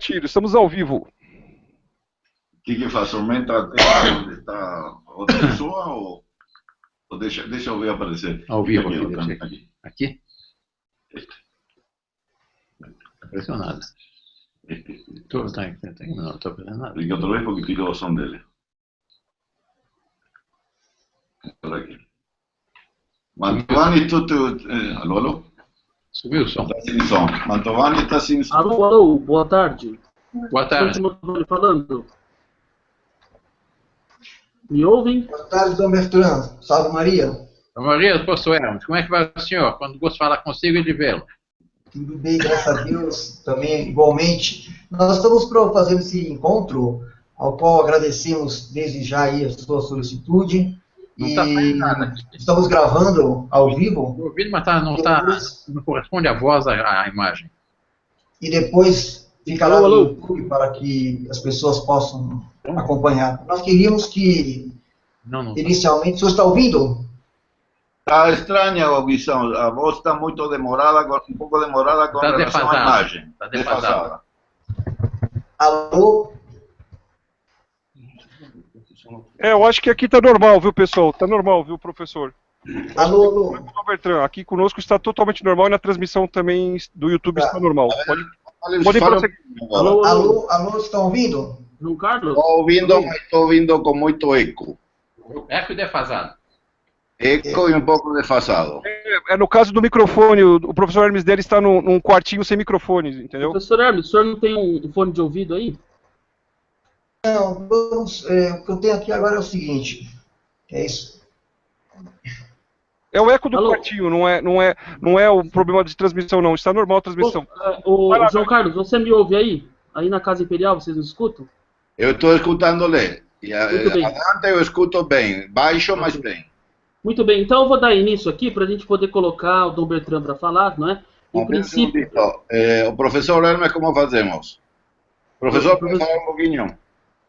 Tiro, estamos ao vivo. O que faz? Aumenta está outra pessoa ou deixa eu ver aparecer? Ao vivo aqui. Aqui? Impressionado. Não estou fazendo nada. Liga outra vez porque tira o som dele. Por aqui. Mantovani, alô, alô? Subiu o som. Está sem som. Mantovani está sem som. Alô, alô, boa tarde. Boa tarde. Falando. Me ouvem? Boa tarde, Dom Bertrand. Salve Maria. Maria, pastor Hermes, como é que vai o senhor? Quando gosto de falar consigo e de vê-lo. Tudo bem, graças a Deus, também igualmente. Nós estamos fazendo esse encontro, ao qual agradecemos desde já aí a sua solicitude. Não está fazendo nada. Estamos gravando ao vivo. Estou ouvindo, mas não corresponde a voz à imagem. E depois ficará Alô, no alô. YouTube para que as pessoas possam acompanhar. Nós queríamos que, Não. inicialmente, o senhor está ouvindo? Está estranha a audição. A voz está muito demorada, um pouco demorada com Está relação à defasada. imagem. Está defasada. Alô? Eu acho que aqui está normal, viu, pessoal? Está normal, viu, professor? Alô, alô? Dom Bertrand, aqui conosco está totalmente normal e na transmissão também do YouTube está normal. Pode prosseguir. Alô, alô. Alô, estão ouvindo? João Carlos? Estou ouvindo, mas estou ouvindo com muito eco. Eco e defasado. Eco e um pouco defasado. É no caso do microfone, o professor Hermes dele está num quartinho sem microfones, entendeu? Professor Hermes, o senhor não tem um fone de ouvido aí? Não, vamos, o que eu tenho aqui agora é o seguinte. É isso. É o eco do Alô? quartinho, não é o problema de transmissão, não. Está normal a transmissão. Vai lá, João Carlos, você me ouve aí? Aí na Casa Imperial, vocês nos escutam? Eu estou escutando-lhe. Muito bem. Adiante eu escuto bem. Baixo, mas bem. Muito bem, então eu vou dar início aqui para a gente poder colocar o Dom Bertrand para falar, não é? Em princípio... O professor Hermes, como fazemos? Professor, pode falar um pouquinho?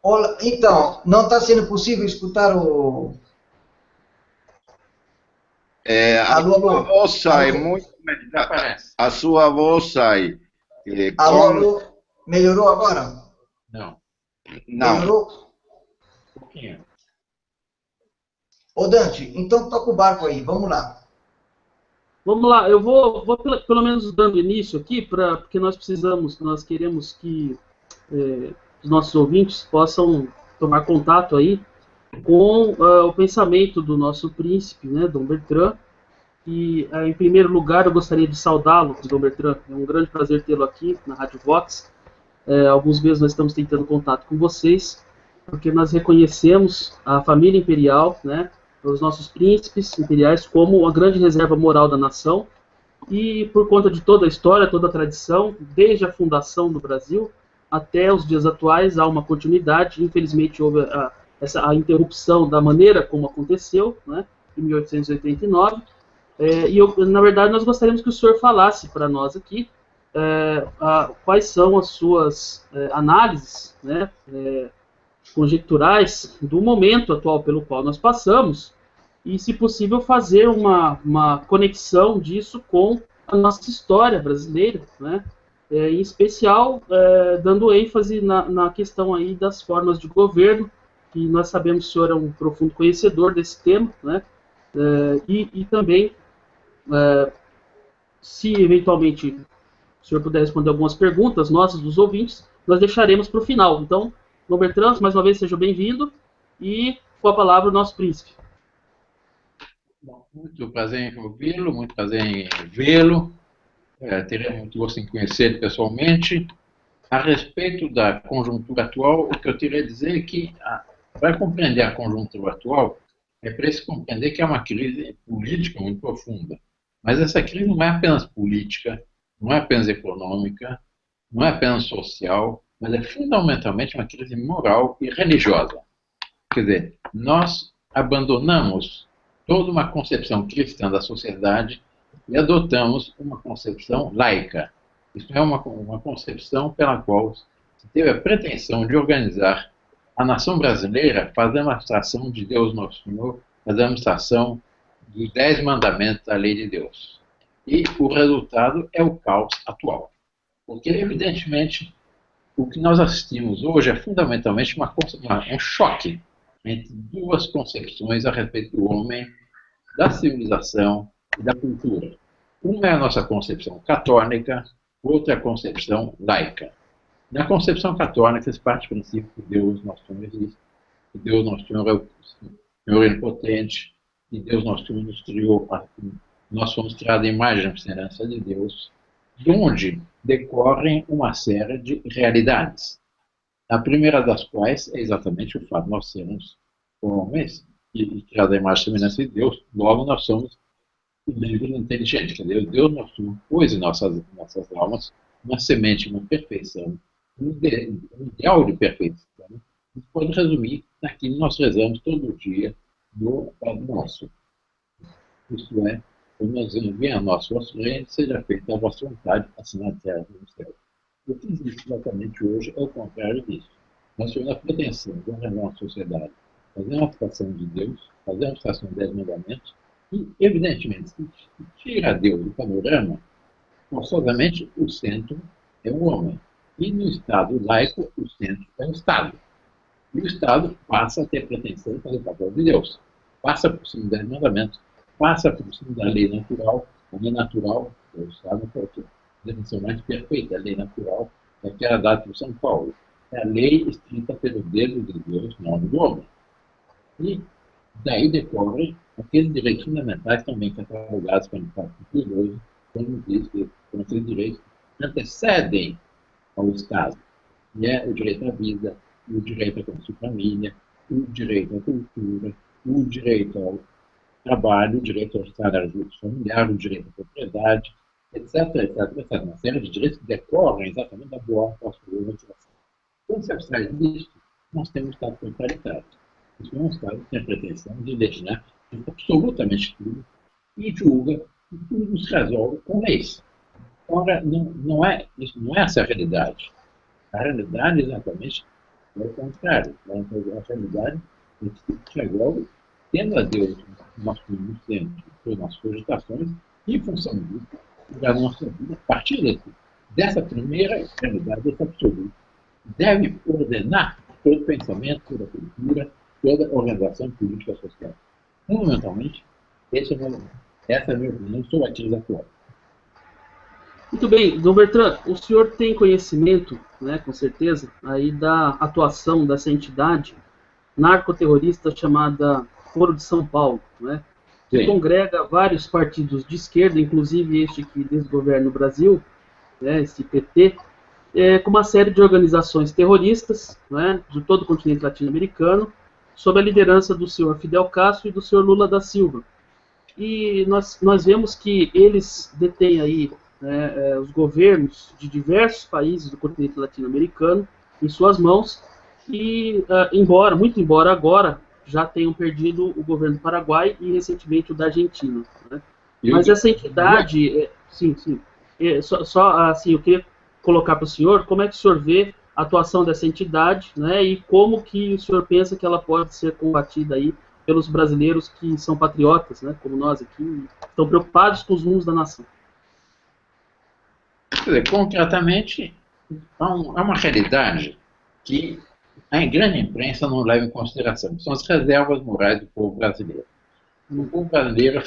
Olá, então, não está sendo possível escutar o... A Alô, sua alô? voz sai Alô? muito... Aparece. A sua voz sai... Alô, alô? Melhorou agora? Não. Não. Melhorou? Um pouquinho. Ô Dante, então toca o barco aí, vamos lá. Vamos lá, eu vou pelo menos dando início aqui, porque nós queremos que os nossos ouvintes possam tomar contato aí com o pensamento do nosso príncipe, né, Dom Bertrand. E, em primeiro lugar, eu gostaria de saudá-lo, Dom Bertrand. É um grande prazer tê-lo aqui na Rádio Vox. Alguns meses nós estamos tentando contato com vocês, porque nós reconhecemos a família imperial, né, os nossos príncipes imperiais como a grande reserva moral da nação, e por conta de toda a história, toda a tradição, desde a fundação do Brasil até os dias atuais, há uma continuidade. Infelizmente houve a interrupção da maneira como aconteceu, né, em 1889, na verdade nós gostaríamos que o senhor falasse para nós aqui quais são as suas análises, né, conjecturais do momento atual pelo qual nós passamos, e, se possível, fazer uma conexão disso com a nossa história brasileira, né? Em especial, dando ênfase na questão aí das formas de governo, que nós sabemos que o senhor é um profundo conhecedor desse tema, né? E também, se eventualmente o senhor puder responder algumas perguntas nossas, dos ouvintes, nós deixaremos para o final. Então, Dom Bertrand, mais uma vez, seja bem-vindo, e com a palavra o nosso príncipe. Muito prazer em ouvi-lo, muito prazer em vê-lo. Terei muito gosto em conhecê-lo pessoalmente. A respeito da conjuntura atual, o que eu teria a dizer é que, para compreender a conjuntura atual, é preciso compreender que é uma crise política muito profunda. Mas essa crise não é apenas política, não é apenas econômica, não é apenas social, mas é fundamentalmente uma crise moral e religiosa. Quer dizer, nós abandonamos toda uma concepção cristã da sociedade e adotamos uma concepção laica. Isso é uma concepção pela qual se teve a pretensão de organizar a nação brasileira fazendo a abstração de Deus Nosso Senhor, fazendo a abstração dos 10 mandamentos da lei de Deus. E o resultado é o caos atual. Porque, evidentemente, o que nós assistimos hoje é fundamentalmente um choque entre duas concepções a respeito do homem, da civilização e da cultura. Uma é a nossa concepção católica, outra é a concepção laica. Na concepção católica, se parte do princípio que Deus nosso Senhor existe, que Deus nosso Senhor é o Senhor onipotente, que Deus nosso Senhor nos criou, nós fomos criados à imagem e semelhança de Deus, de onde decorrem uma série de realidades. A primeira das quais é exatamente o fato de nós sermos homens e criados à imagem e semelhança de Deus, logo nós somos livres e inteligentes. Quer dizer, Deus nosso Senhor pôs em nossas almas uma semente, uma perfeição, um ideal de perfeição. A gente pode resumir naquilo que nós rezamos todo dia do Pai Nosso. Isto é, venha a nosso vosso reino, seja feita a vossa vontade, assim na terra como no céu. O que existe exatamente hoje é o contrário disso. Nós temos a pretensão de uma nova sociedade, fazer uma abstração de Deus, fazer uma abstração de 10 mandamentos, e, evidentemente, se tira Deus do panorama, forçosamente o centro é o homem. E no Estado laico, o centro é o Estado. E o Estado passa a ter pretensão de fazer o papel de Deus. Passa por cima dos 10 mandamentos, passa por cima da lei natural. A lei natural, o Estado qual é a definição mais perfeita, a lei natural, é aquela dada por São Paulo. É a lei escrita pelo dedo de Deus, não do homem. E daí decorrem aqueles direitos fundamentais também catalogados pelo capítulo 12, quando diz que esses direitos antecedem ao Estado. E é o direito à vida, o direito à constituição família, o direito à cultura, o direito ao trabalho, o direito ao salário familiar, o direito à propriedade, etc, etc, etc. Uma série de direitos que decorrem exatamente da boa legislação. Quando se abstrai disso, nós temos um Estado totalitário. Isso é um Estado que tem a pretensão de legislar absolutamente tudo e julga que tudo se resolve com leis. Ora, isso não é essa a realidade. A realidade exatamente é o contrário. A realidade é que se resolve tendo a Deus nosso centro, por nossas cogitações, e em função disso, da nossa vida, a partir dessa primeira realidade, desse absoluto, deve ordenar todo o pensamento, toda a cultura, toda a organização política social. Fundamentalmente, essa é a minha opinião sobre a crise atual. Muito bem, Dom Bertrand, o senhor tem conhecimento, né, com certeza, aí da atuação dessa entidade narcoterrorista chamada Foro de São Paulo, né, que congrega vários partidos de esquerda, inclusive este que desgoverna o Brasil, né, esse PT, com uma série de organizações terroristas, né, de todo o continente latino-americano, sob a liderança do senhor Fidel Castro e do senhor Lula da Silva. E nós vemos que eles detêm aí os governos de diversos países do continente latino-americano em suas mãos e, muito embora agora já tenham perdido o governo do Paraguai e recentemente o da Argentina. Né? Mas essa entidade, assim, eu queria colocar para o senhor como é que o senhor vê a atuação dessa entidade, né, e como que o senhor pensa que ela pode ser combatida aí pelos brasileiros que são patriotas, né, como nós aqui, estão preocupados com os rumos da nação. Quer dizer, concretamente, há uma realidade que a grande imprensa não leva em consideração, que são as reservas morais do povo brasileiro. O povo brasileiro,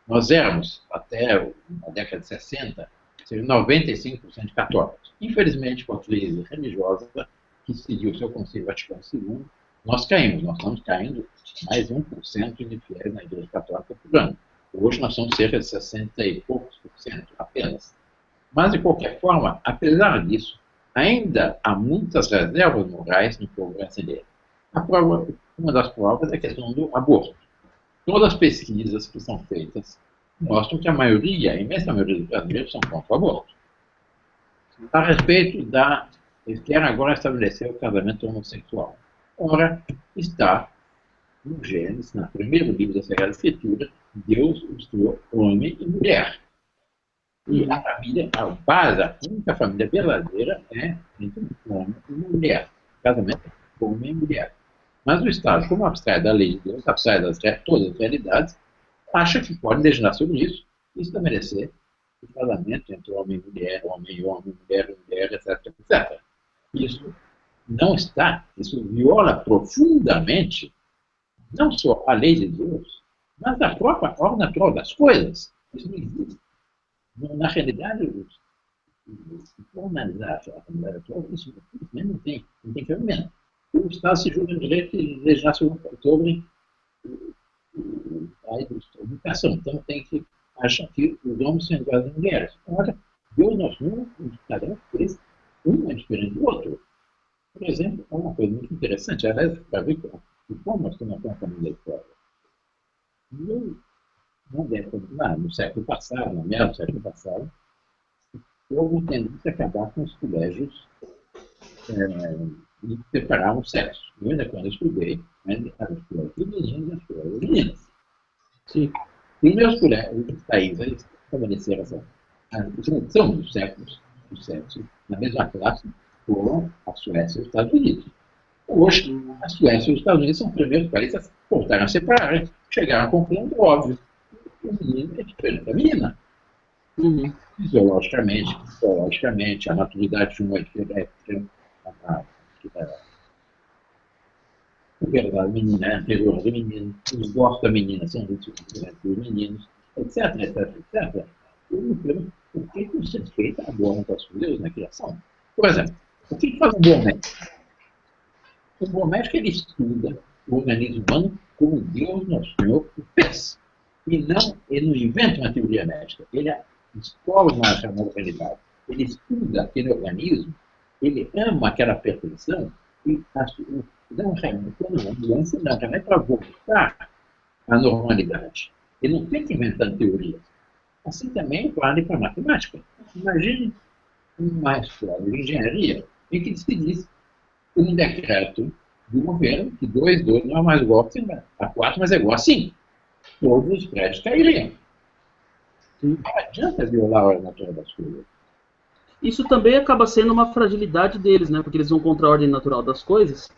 nós éramos, até a década de 60, 95% católicos. Infelizmente, com a crise religiosa que seguiu o seu Concílio Vaticano II, nós caímos, nós estamos caindo mais de 1% de fiéis na Igreja Católica por ano. Hoje nós somos cerca de 60 e poucos por cento apenas. Mas, de qualquer forma, apesar disso, ainda há muitas reservas morais no povo brasileiro. Uma das provas é a questão do aborto. Todas as pesquisas que são feitas mostram que a imensa maioria dos brasileiros são contra o aborto. A respeito eles querem agora estabelecer o casamento homossexual. Ora, está no Gênesis, no primeiro livro da Sagrada Escritura, Deus os criou homem e mulher. E a família, a base, a única família verdadeira é entre homem e mulher. O casamento é homem e mulher. Mas o Estado, como abstrai da lei de Deus, abstrai de todas as realidades, acha que pode legislar sobre isso e estabelecer o casamento entre homem e mulher, mulher, etc, etc. Isso não está, isso viola profundamente não só a lei de Deus, mas a própria ordem natural das coisas. Isso não existe. Na realidade, se for analisar a realidade atual, isso não tem cabimento. O Estado se julga no direito de legislar sobre a educação. Então, tem que achar que os homens são iguais às mulheres. Ora, Deus nosso mundo, cada um fez um é diferente do outro. Por exemplo, é uma coisa muito interessante. Aliás, para ver como nós temos uma família história. No século passado, no meio do século passado, houve uma tendência a acabar com os colégios e separar o sexo. Eu ainda, quando estudei, as escolas femininas e as escolas meninas. Sim. E meus países, eles estabeleceram a introdução dos sexos na mesma classe foram a Suécia e os Estados Unidos. Hoje, a Suécia e os Estados Unidos são os primeiros países a voltaram a separar. Chegaram a concluir óbvio. O menino é diferente da menina. Uhum. Fisiologicamente, a maturidade de uma é diferente. O verdade menina é anterior do menino, os gostos da menina são diferentes dos meninos, etc, etc, etc. Eu me pergunto, por que você respeita agora com as coisas na criação? Por exemplo, o que faz um bom médico? Um bom médico, ele estuda o organismo humano como Deus, nosso Senhor, o fez. Ele não inventa uma teoria médica, ele descobre uma chamada realidade. Ele estuda aquele organismo, ele ama aquela perfeição, e não remédio para voltar à normalidade. Ele não fica inventando teorias. Assim também vale para a matemática. Imagine uma escola de engenharia em que se diz um decreto do governo que 2 não é mais igual a 4, mas é igual a 5. Todos os prédios cairiam. Não adianta violar a ordem natural das coisas. Isso também acaba sendo uma fragilidade deles, né? Porque eles vão contra a ordem natural das coisas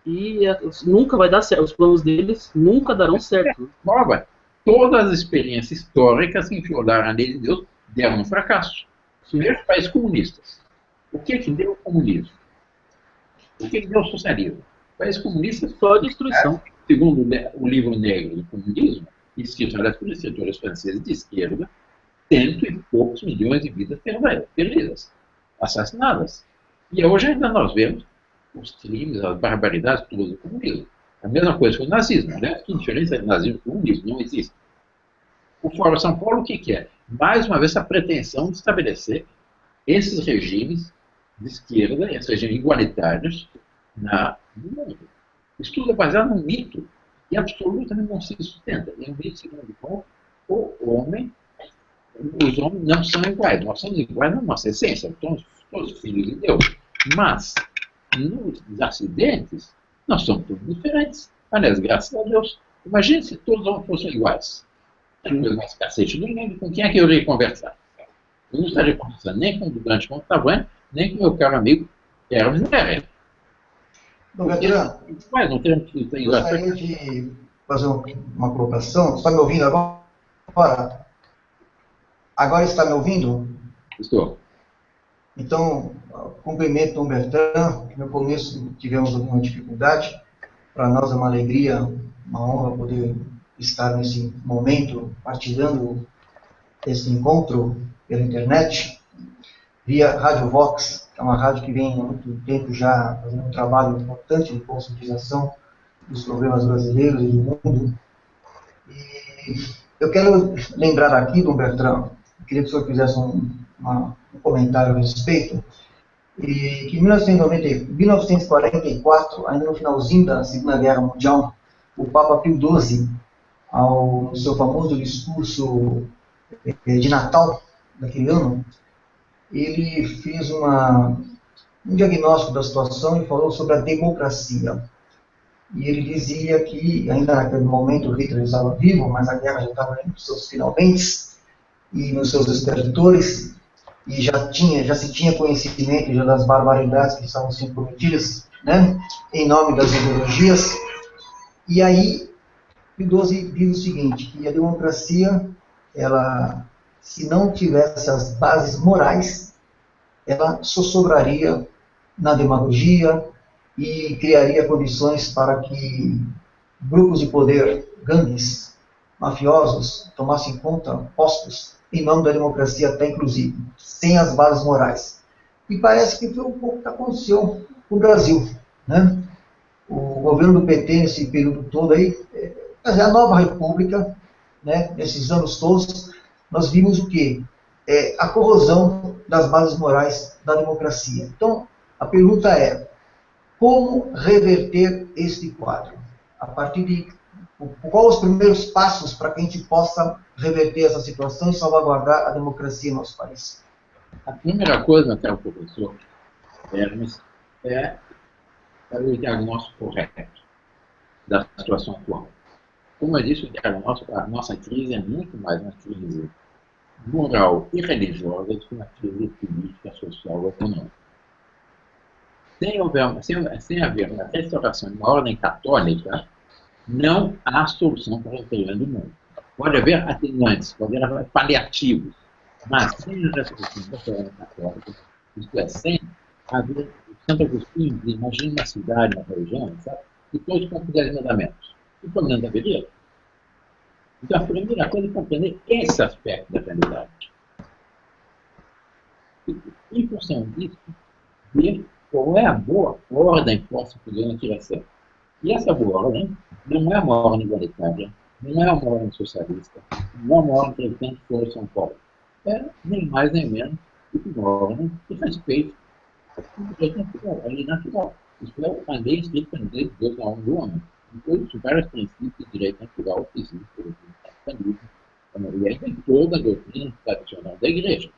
e nunca vai dar certo. Os planos deles nunca darão certo. Prova. Todas as experiências históricas que violaram a lei de Deus deram um fracasso. Veja os países comunistas. O que deu o comunismo? O que deu o socialismo? Países comunistas só destruição. Segundo o livro negro do comunismo, escrito por escritores franceses de esquerda, 100 e poucos milhões de vidas perdidas, assassinadas. E hoje ainda nós vemos os crimes, as barbaridades todas do comunismo. A mesma coisa com o nazismo, né? Que diferença entre nazismo e comunismo não existe. O Fórum São Paulo, o que é? Mais uma vez, a pretensão de estabelecer esses regimes de esquerda, esses regimes igualitários no mundo. Isso tudo é baseado num mito e absolutamente não se sustenta. É um mito segundo o qual os homens não são iguais. Nós somos iguais na nossa essência, somos todos filhos de Deus. Mas, nos acidentes, nós somos todos diferentes. Aliás, graças a Deus. Imagine se todos os homens fossem iguais. Eu não mais cacete do mundo, com quem é que eu iria conversar? Eu não estaria conversando nem com o Dante Montalvão, nem com o meu caro amigo Hermes Nery. Mas não temos que ter gostaria de fazer uma colocação. Está me ouvindo agora? Agora está me ouvindo? Estou. Então, cumprimento o Bertrand, que no começo tivemos alguma dificuldade. Para nós é uma alegria, uma honra poder estar nesse momento, partilhando esse encontro pela internet, via Rádio Vox, que é uma rádio que vem há muito tempo já fazendo um trabalho importante de conscientização dos problemas brasileiros e do mundo. E eu quero lembrar aqui, Dom Bertrand, queria que o senhor fizesse um comentário a respeito, e que em 1944, ainda no finalzinho da Segunda Guerra Mundial, o Papa Pio XII, no seu famoso discurso de Natal daquele ano, ele fez um diagnóstico da situação e falou sobre a democracia. E ele dizia que, ainda naquele momento, o Hitler estava vivo, mas a guerra já estava nos seus finalmente, e nos seus estertores, e já se tinha conhecimento já das barbaridades que estavam sendo cometidas, né, em nome das ideologias. E aí, Pio XII diz o seguinte, que a democracia, ela se não tivesse as bases morais, ela só sobraria na demagogia e criaria condições para que grupos de poder, gangues, mafiosos, tomassem conta postos em nome da democracia até inclusive, sem as bases morais. E parece que foi um pouco o que aconteceu no Brasil, né? O governo do PT, nesse período todo aí, a nova república, né, nesses anos todos, nós vimos o quê? A corrosão das bases morais da democracia. Então, a pergunta é, como reverter este quadro? A partir de quais os primeiros passos para que a gente possa reverter essa situação e salvaguardar a democracia em nosso país? A primeira coisa, até o professor Hermes, é o diagnóstico correto da situação atual. Como eu disse, a nossa crise é muito mais uma crise moral e religiosa do que uma crise política, social e econômica. Sem haver uma restauração de uma ordem católica, não há solução para o problema do mundo. Pode haver atenuantes, pode haver paliativos, mas sem a restauração da ordem católica, isto é, sem haver Santo Agostinho, imagina uma cidade, uma região, sabe? E todos cumprem os 10 mandamentos. O problema deveria. Então, a primeira coisa é compreender esse aspecto da realidade. E, em função disso, ver qual é a boa ordem que possa fazer na criação. E essa boa ordem não é uma ordem igualitária, não é uma ordem socialista, não é uma ordem que for São Paulo. É nem mais nem menos do que uma ordem de respeito ao direito natural, a lei natural. Isso é a lei escrita no direito de Deus na honra do homem. Depois, vários princípios de direito natural que existem, por exemplo, e aí tem toda a doutrina tradicional da Igreja.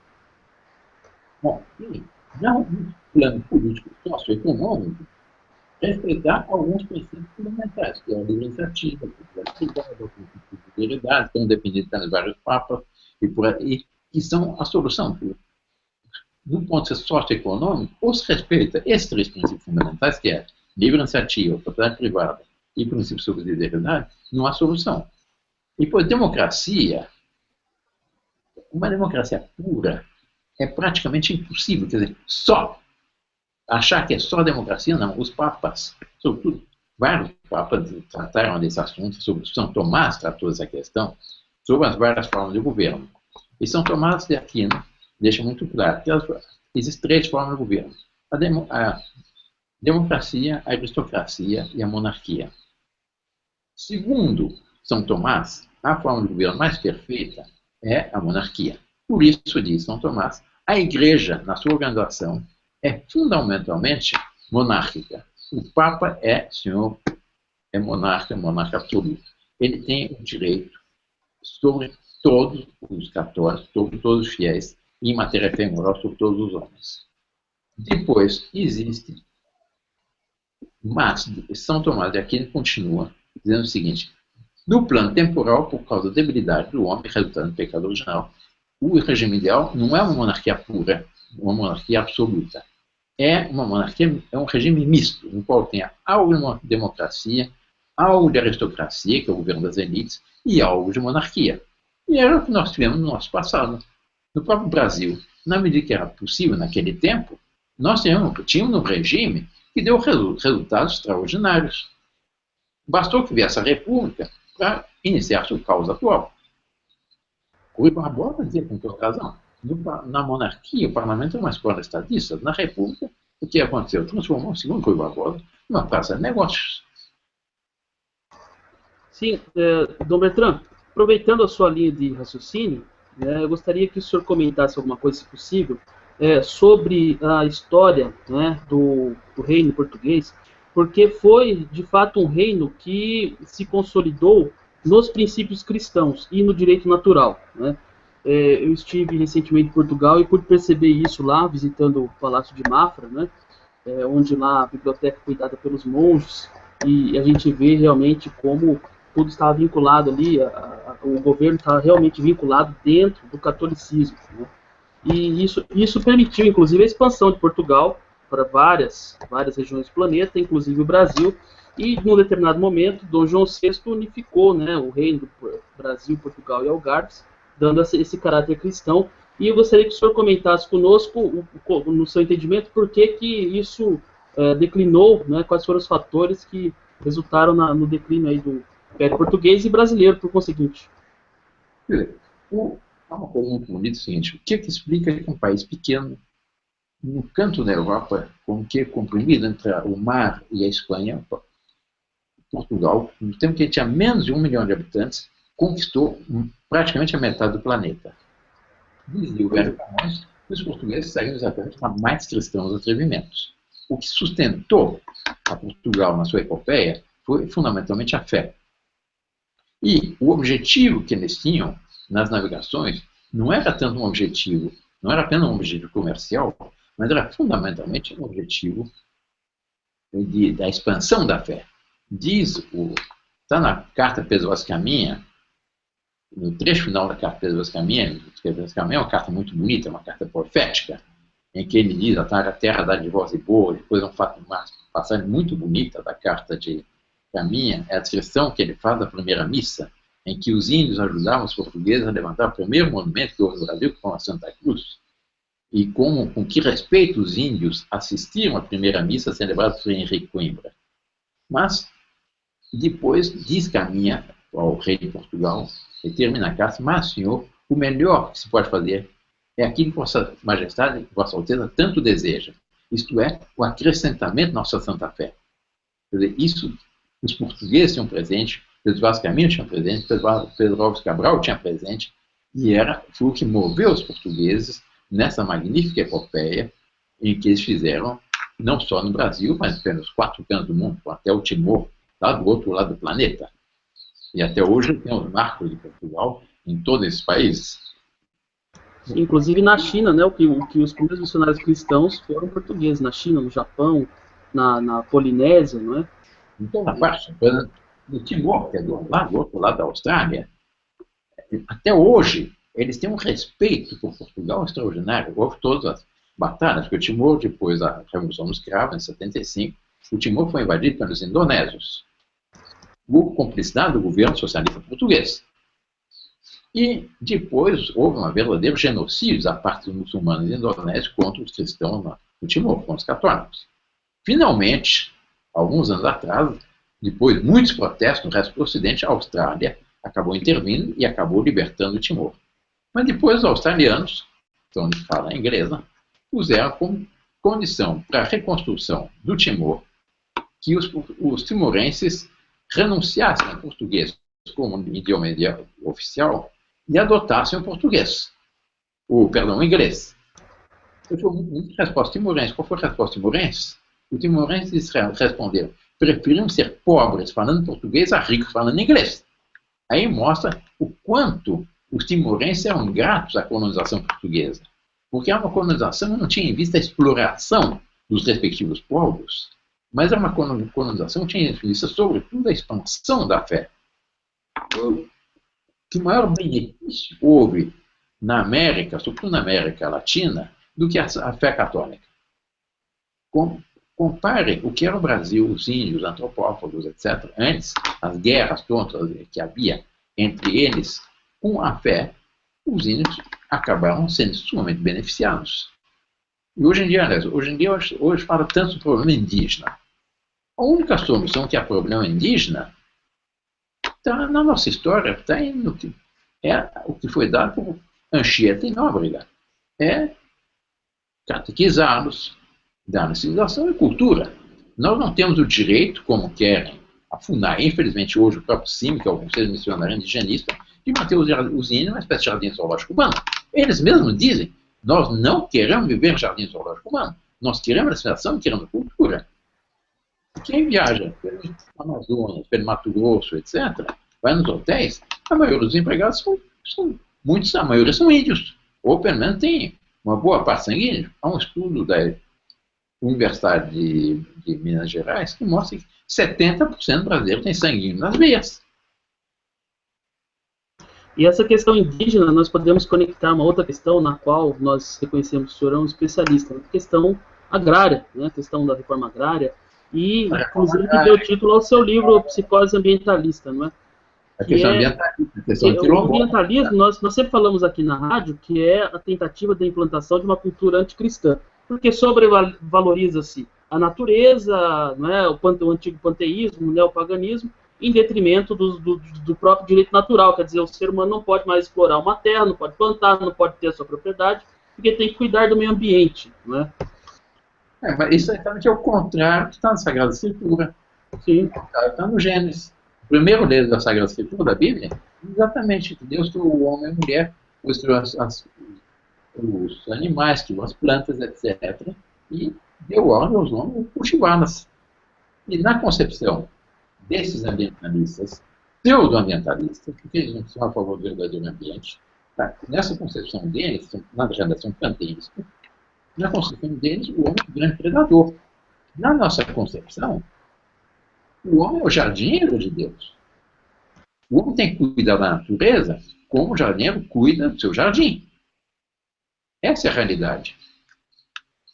Bom, e no plano político socioeconômico, respeitar alguns princípios fundamentais, que é a livre iniciativa, a privacidade, o princípio de fidelidade, que estão definidos pelos vários papas, e por aí, que são a solução. Do ponto de vista socioeconômico, ou se respeita esses 3 princípios fundamentais, que é livre iniciativa, propriedade privada e princípio de solidariedade, não há solução. E por democracia, uma democracia pura é praticamente impossível. Quer dizer, só achar que é só democracia, não. Os papas, sobretudo, vários papas trataram desse assunto, sobre São Tomás tratou dessa questão, sobre as várias formas de governo. E São Tomás de Aquino deixa muito claro que existem 3 formas de governo. A democracia, a aristocracia e a monarquia. Segundo São Tomás, a forma de governo mais perfeita é a monarquia. Por isso, diz São Tomás, a Igreja, na sua organização, é fundamentalmente monárquica. O Papa é monarca absoluto. Ele tem o direito sobre todos os católicos, sobre todos os fiéis, e em matéria femoral sobre todos os homens. Depois existe, mas São Tomás de Aquino continua dizendo o seguinte: no plano temporal, por causa da debilidade do homem, resultando do pecado original, o regime ideal não é uma monarquia pura, uma monarquia absoluta. É uma monarquia, é um regime misto, no qual tem algo de democracia, algo de aristocracia, que é o governo das elites, e algo de monarquia. E era o que nós tivemos no nosso passado. No próprio Brasil, na medida que era possível naquele tempo, nós tínhamos um regime que deu resultados extraordinários. Bastou que viesse a República para iniciar-se o caos atual. Rui Barbosa dizia com toda razão. Na monarquia, o parlamento é uma escola estadista. Na República, o que aconteceu? Transformou, segundo Rui Barbosa, numa praça de negócios. Sim, Dom Bertrand, aproveitando a sua linha de raciocínio, eu gostaria que o senhor comentasse alguma coisa, se possível, sobre a história, né, do reino português, porque foi, de fato, um reino que se consolidou nos princípios cristãos e no direito natural, né? Eu estive recentemente em Portugal e pude perceber isso lá, visitando o Palácio de Mafra, né? Onde lá a biblioteca é cuidada pelos monges, e a gente vê realmente como tudo estava vinculado ali, o governo estava realmente vinculado dentro do catolicismo, né? E isso permitiu, inclusive, a expansão de Portugal para várias regiões do planeta, inclusive o Brasil, e, num determinado momento, Dom João VI unificou, né, o reino do Brasil, Portugal e Algarves, dando esse caráter cristão. E eu gostaria que o senhor comentasse conosco, no seu entendimento, por que isso declinou, né, quais foram os fatores que resultaram no declínio aí do Império Português e brasileiro, por conseguinte. Há uma coisa muito bonita, é o seguinte: o que explica que um país pequeno, no canto da Europa, comprimido entre o mar e a Espanha, Portugal, no tempo que tinha menos de 1 milhão de habitantes, conquistou praticamente a metade do planeta. Dizia o velho Camões que os portugueses saíram exatamente com mais cristãos atrevimentos. O que sustentou a Portugal na sua epopeia foi fundamentalmente a fé. E o objetivo que eles tinham nas navegações não era tanto um objetivo, não era apenas um objetivo comercial, mas era fundamentalmente um objetivo da expansão da fé. Está na carta Pedro Vaz Caminha, no trecho final da carta Pedro Vaz Caminha é uma carta muito bonita, uma carta profética, em que ele diz: a terra dá de voz e boa. Depois uma passagem muito bonita da carta de Caminha, é a descrição que ele faz da primeira missa, em que os índios ajudavam os portugueses a levantar o primeiro monumento que houve no Brasil, que foi a Santa Cruz, e com que respeito os índios assistiram à primeira missa celebrada por Henrique Coimbra. Mas, depois, diz Caminha ao rei de Portugal, e termina a carta: mas, senhor, o melhor que se pode fazer é aquilo que Vossa Majestade, Vossa Alteza, tanto deseja, isto é, o acrescentamento da nossa Santa Fé. Quer dizer, isso os portugueses tinham presente, Pedro Vaz Caminha tinha presente, Pedro Alves Cabral tinha presente, e foi o que moveu os portugueses nessa magnífica epopeia em que eles fizeram, não só no Brasil, mas pelos 4 cantos do mundo, até o Timor, lá do outro lado do planeta. E até hoje tem os marcos de Portugal em todos esses países. Inclusive na China, né, que os primeiros missionários cristãos foram portugueses, na China, no Japão, na Polinésia, não é? Então, na parte do Timor, que é do outro lado da Austrália, até hoje, eles têm um respeito por Portugal extraordinário. Houve todas as batalhas, porque o Timor, depois da Revolução dos Cravos, em 75, o Timor foi invadido pelos indonésios, por cumplicidade do governo socialista português. E depois houve um verdadeiro genocídio da parte dos muçulmanos indonésios contra os cristãos no Timor, contra os católicos. Finalmente, alguns anos atrás, depois de muitos protestos no resto do Ocidente, a Austrália acabou intervindo e acabou libertando o Timor. Mas depois os australianos, onde fala inglesa, puseram como condição para a reconstrução do Timor que os timorenses renunciassem ao português como idioma oficial e adotassem o português, o inglês. Eu sou muito resposta timorense. Qual foi a resposta timorense? Os timorenses responderam: preferiam ser pobres falando português a ricos falando inglês. Aí mostra o quanto os timorenses eram gratos à colonização portuguesa, porque era uma colonização que não tinha em vista a exploração dos respectivos povos, mas era uma colonização que tinha em vista, sobretudo, a expansão da fé. Que maior benefício houve na América, sobretudo na América Latina, do que a fé católica? Compare o que era o Brasil, os índios, os antropófagos, etc., antes, as guerras todas que havia entre eles, com a fé, os índios acabaram sendo sumamente beneficiados. E hoje em dia, hoje fala tanto do problema indígena. A única solução que é o problema indígena está na nossa história, está no que é o que foi dado por Anchieta e Nóbrega. É catequizá-los, dar civilização e cultura. Nós não temos o direito, como querem a FUNAI, infelizmente hoje o próprio CIM, que é o Conselho Missionário Indigenista, de manter os índios uma espécie de jardim zoológico humano. Eles mesmos dizem: nós não queremos viver em jardim zoológico humano, nós queremos a civilização, queremos a cultura. Quem viaja pelo Amazonas, pelo Mato Grosso, etc., vai nos hotéis, a maioria dos empregados são muitos, a maioria são índios, ou pelo menos tem uma boa parte sanguínea. Há um estudo da Universidade de Minas Gerais que mostra que 70% brasileiro tem sanguíneo nas veias. E essa questão indígena, nós podemos conectar uma outra questão na qual nós reconhecemos que o senhor é um especialista, a questão agrária, né, a questão da reforma agrária, e inclusive que deu título ao seu livro Psicose Ambientalista, não é? A questão ambientalista, a questão o quilombola. ambientalismo, nós sempre falamos aqui na rádio, que é a tentativa da implantação de uma cultura anticristã, porque sobrevaloriza-se a natureza, né, o antigo panteísmo, o neopaganismo, em detrimento do próprio direito natural. Quer dizer, o ser humano não pode mais explorar uma terra, não pode plantar, não pode ter a sua propriedade, porque tem que cuidar do meio ambiente. Né? Mas isso é o contrário que está na Sagrada Escritura. Sim. Está no Gênesis. O primeiro livro da Sagrada Escritura, da Bíblia, exatamente, Deus criou o homem e a mulher, criou os animais, criou as plantas, etc. E deu ordem aos homens cultivá-las. E na concepção desses ambientalistas, pseudo-ambientalistas, porque eles não são a favor do verdadeiro ambiente, tá? Nessa concepção deles, na redação panteísta, na concepção deles, o homem é o grande predador. Na nossa concepção, o homem é o jardineiro de Deus. O homem tem que cuidar da natureza como o jardineiro cuida do seu jardim. Essa é a realidade.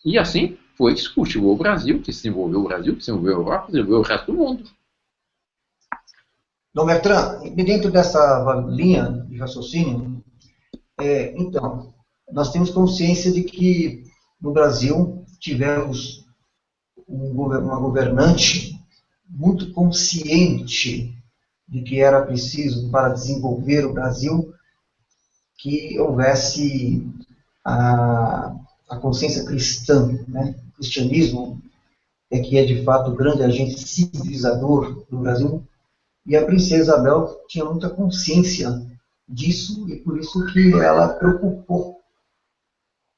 E assim foi que se cultivou o Brasil, que se desenvolveu o Brasil, que se desenvolveu a Europa, que se desenvolveu o resto do mundo. Dom Bertrand, dentro dessa linha de raciocínio, então, nós temos consciência de que no Brasil tivemos uma governante muito consciente de que era preciso, para desenvolver o Brasil, que houvesse a consciência cristã. Né? O cristianismo é que é, de fato, o grande agente civilizador do Brasil, e a princesa Isabel tinha muita consciência disso, e por isso que ela preocupou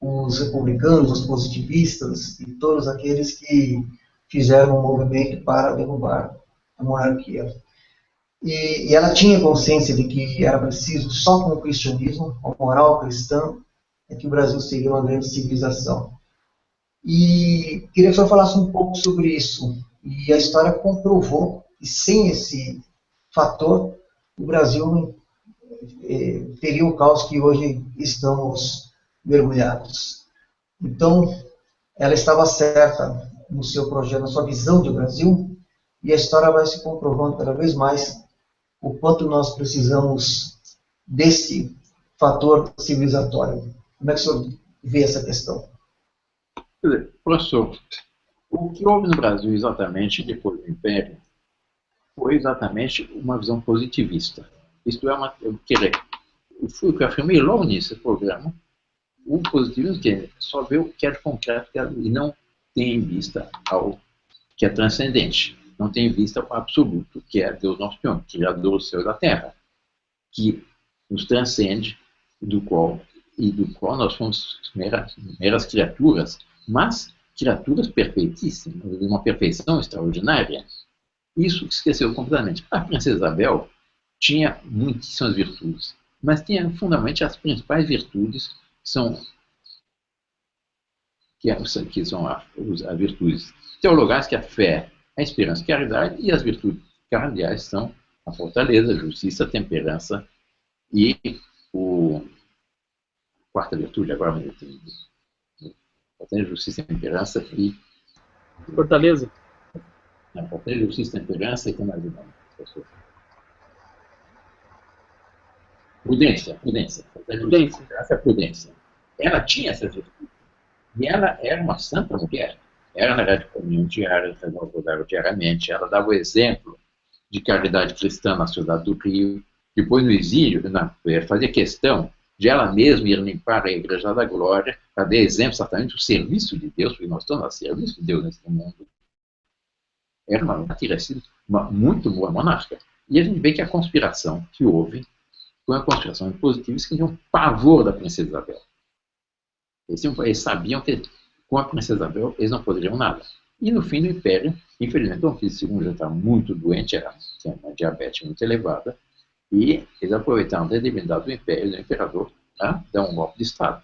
os republicanos, os positivistas e todos aqueles que fizeram um movimento para derrubar a monarquia. E ela tinha consciência de que era preciso, só com o cristianismo, a moral cristã, é que o Brasil seria uma grande civilização. E queria que o senhor falasse um pouco sobre isso. E a história comprovou que sem esse fator, o Brasil teria o caos que hoje estamos mergulhados. Então, ela estava certa no seu projeto, na sua visão de Brasil, e a história vai se comprovando cada vez mais o quanto nós precisamos desse fator civilizatório. Como é que o senhor vê essa questão? Quer dizer, professor, o que houve no Brasil exatamente depois do Império foi exatamente uma visão positivista. Isto é, foi o que eu afirmei logo nesse programa, o positivismo que só vê o que é concreto e não tem em vista ao que é transcendente, não tem em vista o absoluto, que é Deus nosso Senhor, Criador do céu e da terra, que nos transcende, do qual nós somos meras criaturas, mas criaturas perfeitíssimas, de uma perfeição extraordinária. Isso esqueceu completamente. A princesa Isabel tinha muitíssimas virtudes, mas tinha fundamentalmente as principais virtudes, que são as virtudes teologais, que é a fé, a esperança, a caridade, e as virtudes cardeais são a fortaleza, a justiça, a temperança e quarta virtude, agora me detenho. Fortaleza, justiça, temperança e Fortaleza. Fortaleza, justiça, temperança e que mais não? Prudência. Prudência. Ela tinha essas virtudes. E ela era uma santa mulher. Ela era de comunhão diária, rezava diariamente. Ela dava o exemplo de caridade cristã na cidade do Rio. Depois, no exílio, fazia questão de ela mesma ir limpar a Igreja da Glória, para dar exemplo exatamente do serviço de Deus, porque nós estamos a serviço de Deus nesse mundo. Teria sido uma muito boa monarca. E a gente vê que a conspiração que houve foi uma conspiração positivista que tinha um pavor da princesa Isabel. Eles sabiam que com a princesa Isabel eles não poderiam nada. E no fim do Império, infelizmente, Dom Filipe II já estava muito doente, tinha uma diabetes muito elevada, e eles aproveitaram da debilidade do Império, do imperador, para dar um golpe de Estado.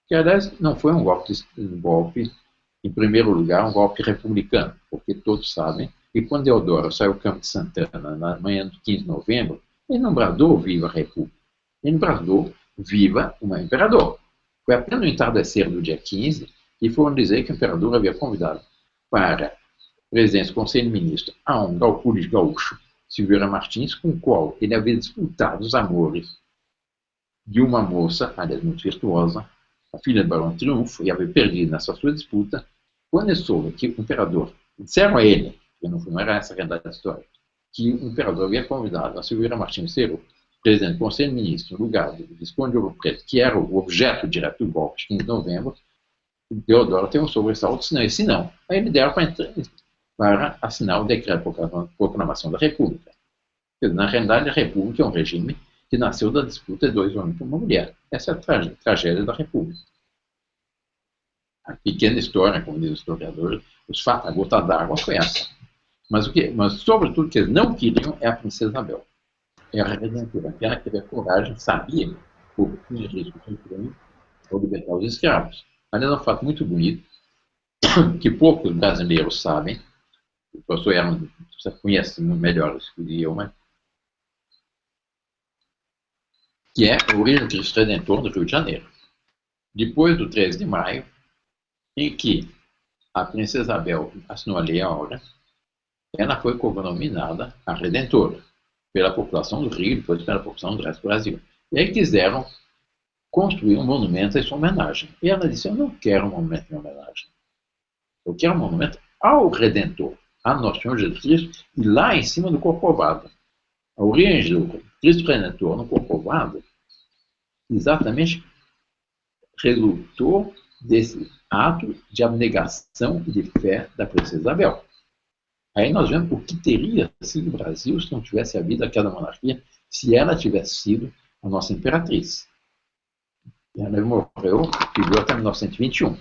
Que, aliás, não foi um golpe, em primeiro lugar, um golpe republicano, porque todos sabem que quando Deodoro saiu do Campo de Santana na manhã do 15 de novembro, ele não bradou viva a República, ele bradou viva o imperador. Foi apenas no entardecer do dia 15 que foram dizer que o imperador havia convidado para a presidência do Conselho de Ministros a um político gaúcho, Silveira Martins, com o qual ele havia disputado os amores de uma moça, aliás, muito virtuosa, a filha do Barão Triunfo, e havia perdido nessa sua disputa. Quando ele soube que o imperador, disseram a ele, que não era essa a realidade da história, que o imperador havia convidado a Silveira Martins ser o presidente do Conselho de Ministros, no lugar do Visconde de Ouro Preto, que era o objeto direto do golpe de 15 de novembro, Deodoro teve um sobressalto, se não, aí ele deram para assinar o decreto de proclamação da República. Na realidade, a República é um regime que nasceu da disputa de 2 homens por uma mulher. Essa é a tragédia da República. A pequena história, como diz o historiador, a gota d'água foi essa. Mas, sobretudo, o que eles não queriam é a princesa Isabel. É a redentora. Ela teve a coragem, sabia o que tinha risco ao libertar os escravos. Aliás, é um fato muito bonito, que poucos brasileiros sabem. O professor Herman, você conhece melhor isso que eu, mas que é a origem do Cristo Redentor do Rio de Janeiro. Depois do 13 de maio, em que a princesa Isabel assinou a Lei Áurea, ela foi cognominada a Redentora, pela população do Rio e depois pela população do resto do Brasil. E aí quiseram construir um monumento em sua homenagem. E ela disse, eu não quero um monumento em homenagem. Eu quero um monumento ao Redentor, a Nosso Senhor Jesus Cristo, e lá em cima do Corcovado. A origem do Cristo Redentor no Corcovado exatamente resultou desse ato de abnegação e de fé da princesa Isabel. Aí nós vemos o que teria sido o Brasil se não tivesse havido aquela monarquia, se ela tivesse sido a nossa imperatriz. E ela morreu, viveu até 1921.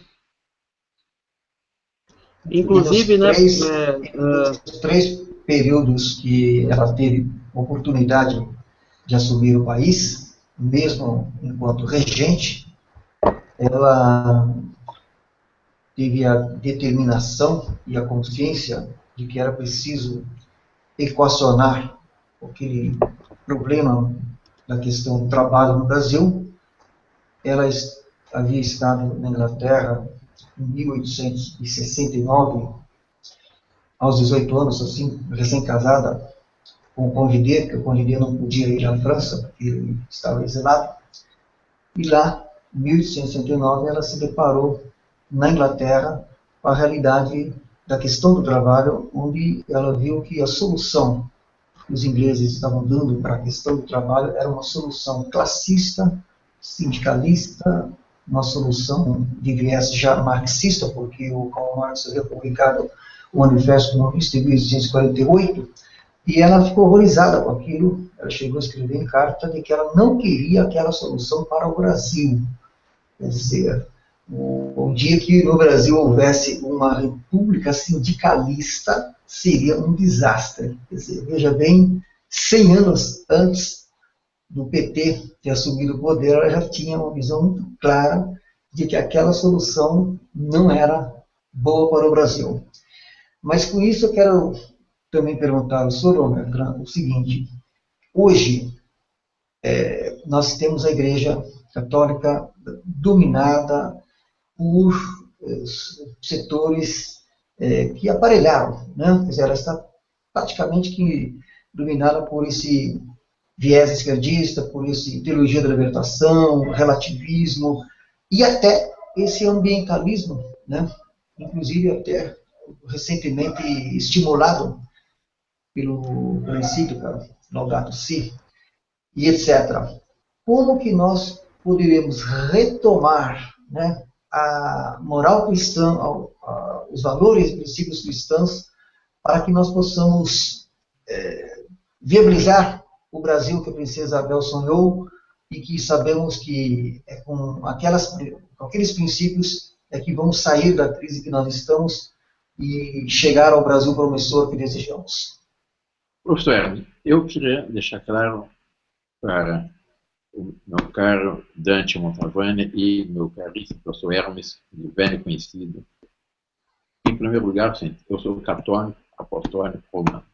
Inclusive, né? Os 3 períodos que ela teve oportunidade de assumir o país, mesmo enquanto regente, ela teve a determinação e a consciência de que era preciso equacionar aquele problema da questão do trabalho no Brasil. Ela havia estado na Inglaterra em 1869, aos 18 anos, assim, recém-casada com o Condidet, porque o Condidet não podia ir à França, porque ele estava exilado. E lá, em 1869, ela se deparou na Inglaterra com a realidade da questão do trabalho, onde ela viu que a solução que os ingleses estavam dando para a questão do trabalho era uma solução classista, sindicalista, uma solução de viés já marxista, porque o Karl Marx havia publicado o Manifesto Comunista em 1848, e ela ficou horrorizada com aquilo. Ela chegou a escrever em carta de que ela não queria aquela solução para o Brasil. Quer dizer, o dia que no Brasil houvesse uma república sindicalista, seria um desastre. Quer dizer, veja bem, 100 anos antes do PT ter assumido o poder, ela já tinha uma visão muito clara de que aquela solução não era boa para o Brasil. Mas com isso eu quero também perguntar ao senhor o seguinte: hoje nós temos a Igreja Católica dominada por setores que aparelharam, né? Quer dizer, ela está praticamente que dominada por esse viés esquerdista, por esse teologia da libertação, relativismo e até esse ambientalismo, né? Inclusive até recentemente estimulado pelo princípio Laudato Si e etc. Como que nós poderíamos retomar, né, a moral cristã, os valores e princípios cristãos, para que nós possamos viabilizar o Brasil que a princesa Isabel sonhou e que sabemos que é com aqueles princípios é que vamos sair da crise que nós estamos e chegar ao Brasil promissor que desejamos. Professor Hermes, eu queria deixar claro para o meu caro Dante Montavani e meu caríssimo professor Hermes, velho conhecido. Em primeiro lugar, eu sou católico, apostólico, romano.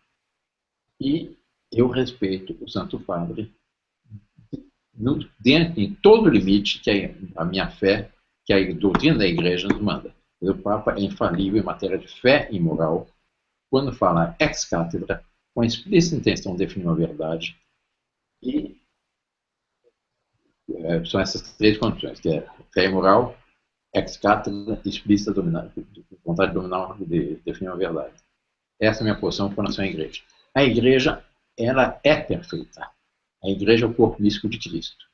E eu respeito o Santo Padre em todo o limite que a minha fé, que a doutrina da Igreja nos manda. O Papa é infalível em matéria de fé e moral. Quando fala ex-cátedra, com a explícita intenção de definir uma verdade, e são essas três condições, que é fé e moral, ex cathedra, explícita vontade de dominar, de definir uma verdade. Essa é a minha posição com relação à igreja. A igreja, ela é perfeita. A igreja é o corpo místico de Cristo.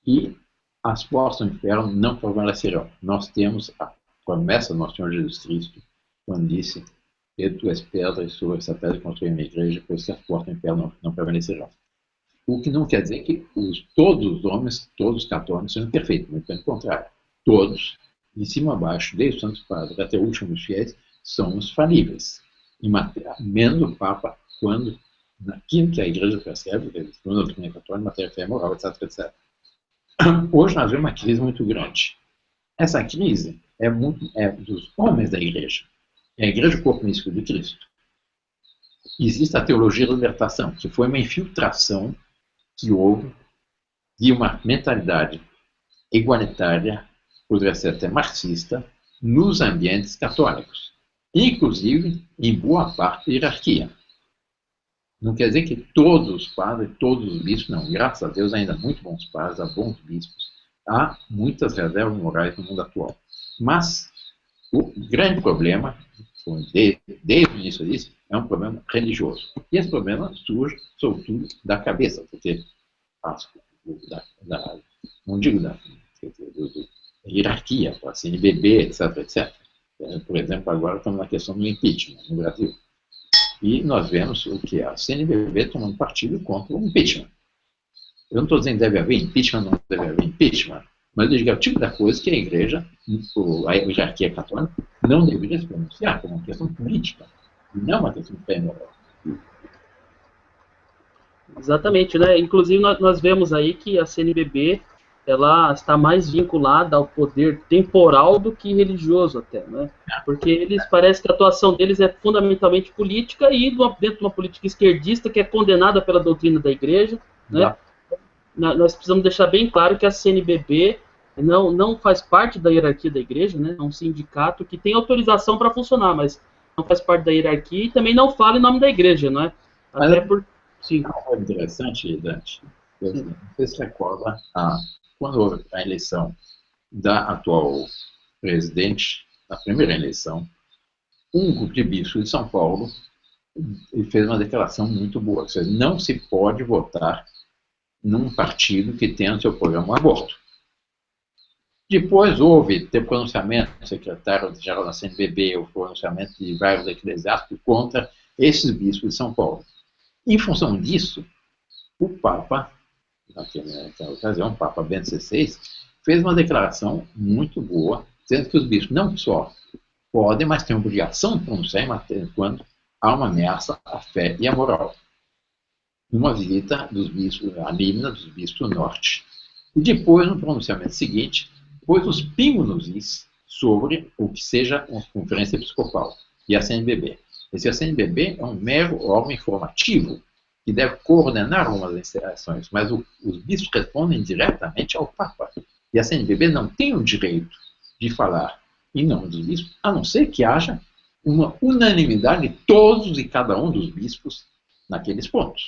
E as portas do inferno não prevalecerão. Nós temos a promessa do nosso Senhor Jesus Cristo, quando disse: "E tu és pedra, e sobre essa pedra construí a minha igreja, pois que as portas do inferno não prevalecerão." O que não quer dizer que todos os homens, todos os católicos, sejam perfeitos, muito pelo contrário. Todos, de cima a baixo, desde o Santo Padre até o último dos fiéis, somos falíveis. Menos o Papa, quando, naquilo que a igreja percebe, quando a doutrina católica, matéria, fé, moral, etc, etc. Hoje nós vemos uma crise muito grande. Essa crise é dos homens da igreja. É a igreja o corpo místico de Cristo. Existe a teologia da libertação, que foi uma infiltração que houve de uma mentalidade igualitária, poderia ser até marxista, nos ambientes católicos, inclusive em boa parte hierarquia. Não quer dizer que todos os padres, todos os bispos, não, graças a Deus ainda há muito bons padres, há bons bispos, há muitas reservas morais no mundo atual. Mas o grande problema, desde o início disso, é um problema religioso. E esse problema surge, sobretudo, da cabeça, porque não digo da hierarquia, a CNBB, etc, etc. Por exemplo, agora estamos na questão do impeachment no Brasil. E nós vemos o que a CNBB tomando partido contra o impeachment. Eu não estou dizendo que deve haver impeachment, não deve haver impeachment, mas eu digo que é o tipo da coisa que a igreja, a hierarquia católica, não deveria se pronunciar como uma questão política, e não uma questão de fé moral. Exatamente, né? Inclusive nós vemos aí que a CNBB ela está mais vinculada ao poder temporal do que religioso até, né? Porque eles parece que a atuação deles é fundamentalmente política e dentro de uma política esquerdista que é condenada pela doutrina da igreja, né? Nós precisamos deixar bem claro que a CNBB não faz parte da hierarquia da igreja, né? É um sindicato que tem autorização para funcionar, mas não faz parte da hierarquia e também não fala em nome da igreja, não é? Até por... Sim. É interessante, Dante. Você se recorda quando houve a eleição da atual presidente, na primeira eleição, um grupo de bispos de São Paulo fez uma declaração muito boa, ou seja, não se pode votar num partido que tenha no seu programa um aborto. Depois houve pronunciamento do secretário-geral da CNBB, o pronunciamento de vários eclesiásticos contra esses bispos de São Paulo. Em função disso, o Papa, naquela ocasião, o Papa Bento XVI, fez uma declaração muito boa, dizendo que os bispos não só podem, mas têm obrigação de pronunciar em matéria quando há uma ameaça à fé e à moral. Numa visita dos bispos, a Líbana, dos bispos do norte. E depois, no pronunciamento seguinte, pôs os pingos nos is sobre o que seja uma conferência episcopal e a CNBB. A CNBB é um mero órgão informativo que deve coordenar algumas instalações, mas os bispos respondem diretamente ao Papa. E a CNBB não tem o direito de falar em nome dos bispos, a não ser que haja uma unanimidade de todos e cada um dos bispos naqueles pontos.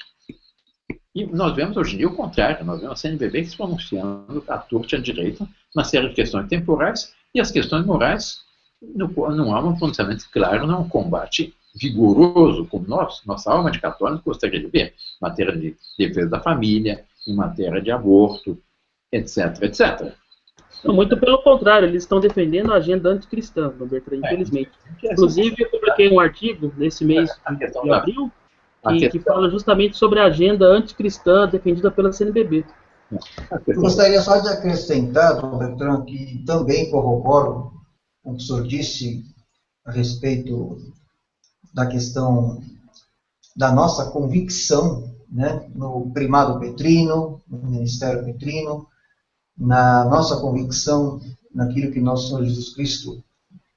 E nós vemos hoje em dia o contrário, nós vemos a CNBB se pronunciando à torta e à direita uma série de questões temporais, e as questões morais não há um pronunciamento claro, não há um combate vigoroso, como nossa alma de católico gostaria de ver, em matéria de defesa da família, em matéria de aborto, etc, etc. Não, muito pelo contrário, eles estão defendendo a agenda anticristã, Bertrand, infelizmente. Inclusive, eu publiquei um artigo nesse mês de abril, que fala justamente sobre a agenda anticristã defendida pela CNBB. Eu gostaria só de acrescentar, Bertrand, que também corroboro com o que o senhor disse a respeito da questão da nossa convicção, né, no primado petrino, no ministério petrino, na nossa convicção naquilo que nosso Senhor Jesus Cristo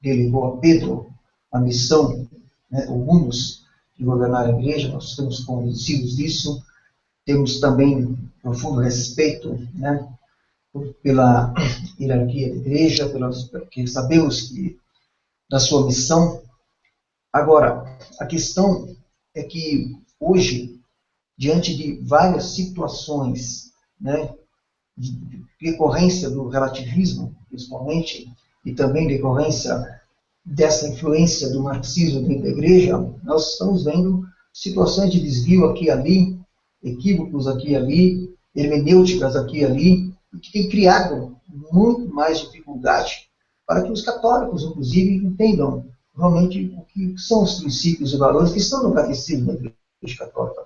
delegou a Pedro, a missão, né, o munus de governar a igreja. Nós estamos convencidos disso, temos também profundo respeito, né, pela hierarquia da igreja, porque sabemos que da sua missão. Agora, a questão é que hoje, diante de várias situações, né, de decorrência do relativismo, principalmente, e também decorrência dessa influência do marxismo dentro da igreja, nós estamos vendo situações de desvio aqui e ali, equívocos aqui e ali, hermenêuticas aqui e ali, que tem criado muito mais dificuldade para que os católicos, inclusive, entendam realmente o que são os princípios e valores que estão no catecismo da Igreja Católica.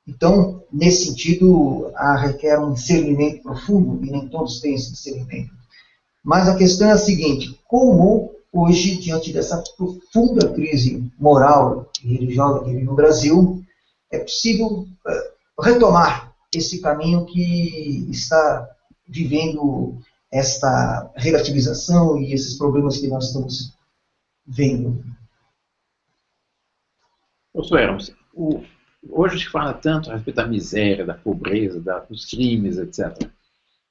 Então, nesse sentido, requer um discernimento profundo, e nem todos têm esse discernimento. Mas a questão é a seguinte: como hoje, diante dessa profunda crise moral e religiosa que vive no Brasil, é possível retomar esse caminho que está vivendo esta relativização e esses problemas que nós estamos vendo? Professor Hermes, hoje se fala tanto a respeito da miséria, da pobreza, dos crimes, etc.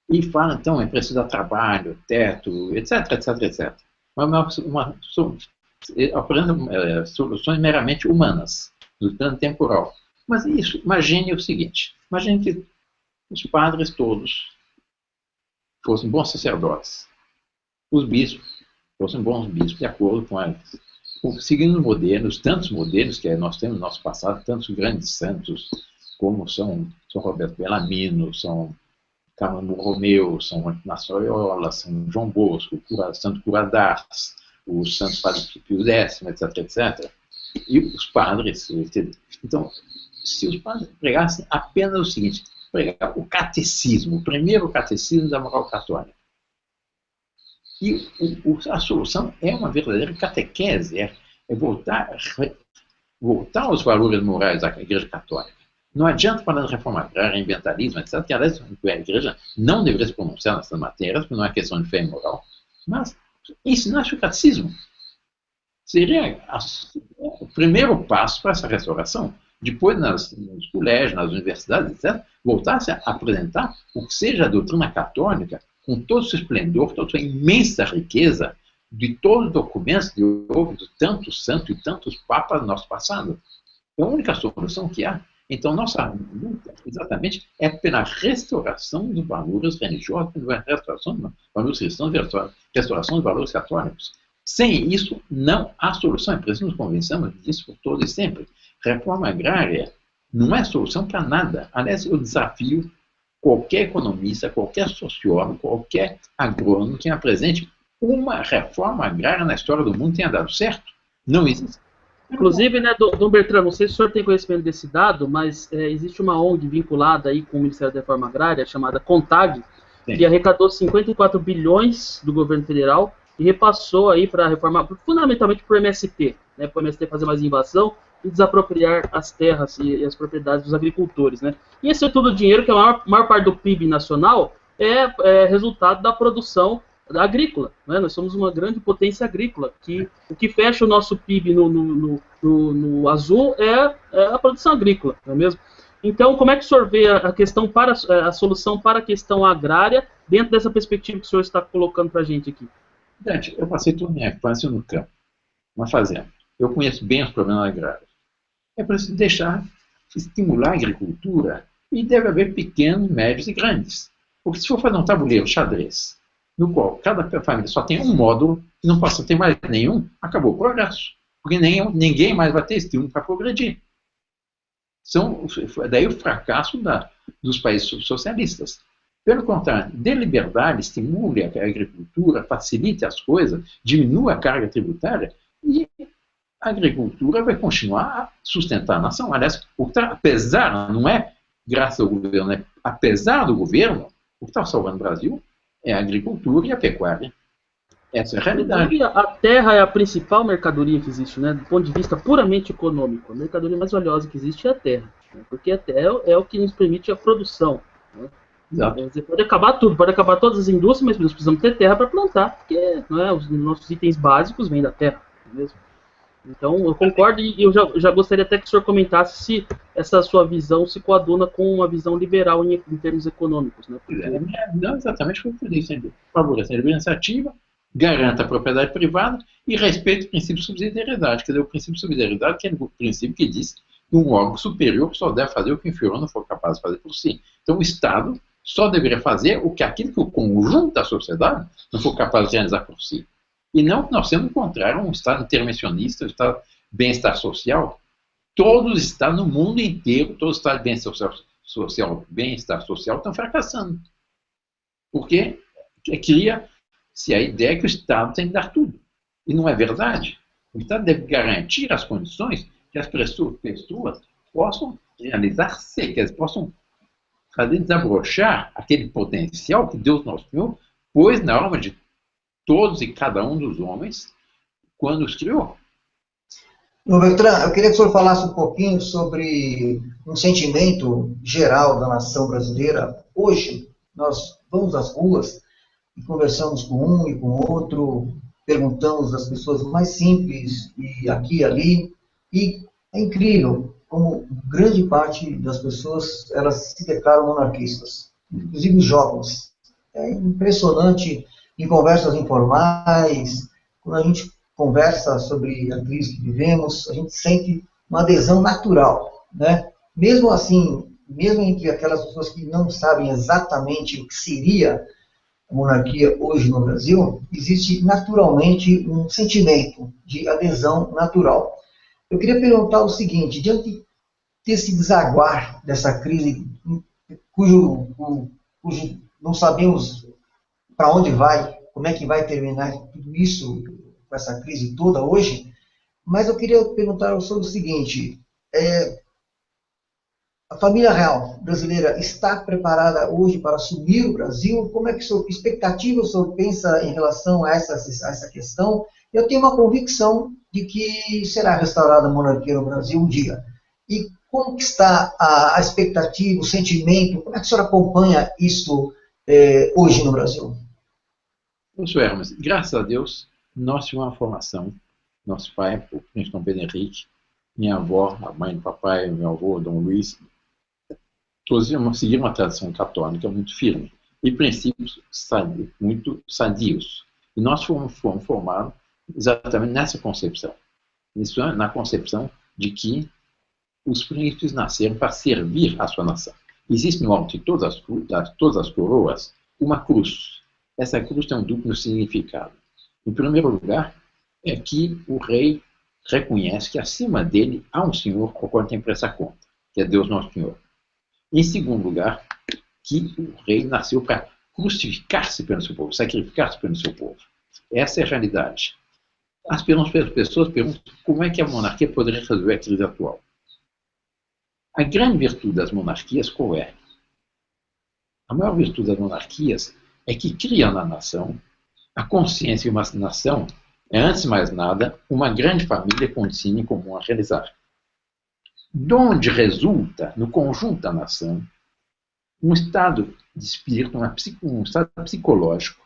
E fala, então, é preciso dar trabalho, teto, etc, etc, etc. Mas apresenta soluções meramente humanas, no plano temporal. Mas isso, imagine o seguinte: imagine que os padres todos fossem bons sacerdotes, os bispos fossem bons bispos, de acordo com seguindo modelos, tantos modelos que nós temos no nosso passado, tantos grandes santos, como São Roberto Bellarmino, São Camilo Romeu, São Inácio Loyola, São João Bosco, Santo Cura d'Ars, o Santo Padre Pio X, etc, etc. E os padres, então, se os padres pregassem apenas o seguinte: pregar o catecismo, o primeiro catecismo da moral católica. E a solução é uma verdadeira catequese, é voltar aos valores morais da Igreja Católica. Não adianta falar de reforma agrária, ambientalismo, etc., que, aliás, a Igreja não deveria se pronunciar nessas matérias, porque não é questão de fé e moral, mas ensinar-se o catecismo seria o primeiro passo para essa restauração. Depois, nos colégios, nas universidades, etc., voltar-se a apresentar o que seja a doutrina católica, com todo o seu esplendor, toda a sua imensa riqueza, de todos os documentos que houve de tantos santos e tantos papas no nosso passado. É a única solução que há. Então, nossa luta, exatamente, é pela restauração dos valores religiosos, pela restauração dos valores cristãos, restauração dos valores católicos. Sem isso, não há solução. É preciso nos convençamos disso por todo e sempre. Reforma agrária não é solução para nada. Aliás, eu desafio qualquer economista, qualquer sociólogo, qualquer agrônomo que apresente uma reforma agrária na história do mundo que tenha dado certo. Não existe. Inclusive, né, Dom Bertrand, não sei se o senhor tem conhecimento desse dado, mas existe uma ONG vinculada aí com o Ministério da Reforma Agrária, chamada CONTAG, que arrecadou 54 bilhões do governo federal e repassou aí para reformar, fundamentalmente para o MST, né, para o MST fazer mais invasão e desapropriar as terras e as propriedades dos agricultores, né. E esse é todo o dinheiro, que a maior parte do PIB nacional é resultado da produção agrícola, né? Nós somos uma grande potência agrícola, que o que fecha o nosso PIB no azul é a produção agrícola, não é mesmo? Então, como é que o senhor vê a questão a solução para a questão agrária dentro dessa perspectiva que o senhor está colocando para a gente aqui? Gente, eu passei toda a minha infância no campo, uma fazenda. Eu conheço bem os problemas agrários. É preciso estimular a agricultura, e deve haver pequenos, médios e grandes. Porque se for fazer um tabuleiro xadrez, no qual cada família só tem um módulo e não passa a ter mais nenhum, acabou o progresso. Porque ninguém mais vai ter estímulo para progredir. Daí o fracasso dos países socialistas. Pelo contrário, dê liberdade, estimule a agricultura, facilite as coisas, diminua a carga tributária e a agricultura vai continuar a sustentar a nação. Aliás, apesar, não é graças ao governo, é apesar do governo, o que está salvando o Brasil é a agricultura e a pecuária. Essa é a realidade. A terra é a principal mercadoria que existe, né? Do ponto de vista puramente econômico. A mercadoria mais valiosa que existe é a terra, né? Porque a terra é o que nos permite a produção, né? Exato. Pode acabar tudo, pode acabar todas as indústrias, mas nós precisamos ter terra para plantar, porque, não é, os nossos itens básicos vêm da terra, não é mesmo? Então, eu concordo, e eu já gostaria até que o senhor comentasse se essa sua visão se coaduna com uma visão liberal em termos econômicos, né? Porque... Não exatamente como eu disse, favorecer a livre iniciativa, garanta a propriedade privada e respeita o princípio de subsidiariedade. Quer dizer, o princípio de subsidiariedade, que é o princípio que diz Um órgão superior só deve fazer o que o inferior não for capaz de fazer por si. Então, o Estado só deveria fazer aquilo que o conjunto da sociedade não for capaz de realizar por si. E não que nós temos encontrar um Estado intervencionista, um Estado de bem-estar social. Todos os Estados no mundo inteiro, todos os Estados de bem-estar social estão fracassando. Porque cria-se a ideia que o Estado tem que dar tudo. E não é verdade. O Estado deve garantir as condições que as pessoas possam realizar-se, que elas possam fazer desabrochar aquele potencial que Deus nosso Senhor pôs na alma de todos e cada um dos homens quando os criou. Bertrand, eu queria que o senhor falasse um pouquinho sobre um sentimento geral da nação brasileira. Hoje, nós vamos às ruas e conversamos com um e com outro, perguntamos às pessoas mais simples, e aqui e ali, e é incrível como grande parte das pessoas, elas se declaram monarquistas, inclusive os jovens. É impressionante, em conversas informais, quando a gente conversa sobre a crise que vivemos, a gente sente uma adesão natural, né? Mesmo assim, mesmo entre aquelas pessoas que não sabem exatamente o que seria a monarquia hoje no Brasil, existe naturalmente um sentimento de adesão natural. Eu queria perguntar o seguinte, diante desse desaguar dessa crise, cujo não sabemos para onde vai, como é que vai terminar tudo isso, com essa crise toda hoje, mas eu queria perguntar sobre o seguinte, a família real brasileira está preparada hoje para assumir o Brasil? Como é que expectativa o senhor pensa em relação a essa questão? Eu tenho uma convicção de que será restaurada a monarquia no Brasil um dia. E como que está a expectativa, o sentimento, como é que o senhor acompanha isso hoje no Brasil? Professor Hermes, graças a Deus, nós tivemos uma formação. Nosso pai, o príncipe Dom Pedro Henrique, minha avó, a mãe do papai, meu avô, Dom Luiz, todos seguiram uma tradição católica muito firme e princípios muito sadios. E nós fomos formados exatamente nessa concepção. Isso é, na concepção de que os príncipes nasceram para servir a sua nação. Existe no alto de todas as coroas uma cruz. Essa cruz tem um duplo significado. Em primeiro lugar, é que o rei reconhece que acima dele há um Senhor ao qual tem que prestar conta, que é Deus Nosso Senhor. Em segundo lugar, que o rei nasceu para crucificar-se pelo seu povo, sacrificar-se pelo seu povo. Essa é a realidade. As pessoas perguntam como é que a monarquia poderia resolver a crise atual. A grande virtude das monarquias qual é? A maior virtude das monarquias é que criam na nação a consciência de uma nação é, antes de mais nada, uma grande família com destino em comum a realizar. De onde resulta, no conjunto da nação, um estado de espírito, um estado psicológico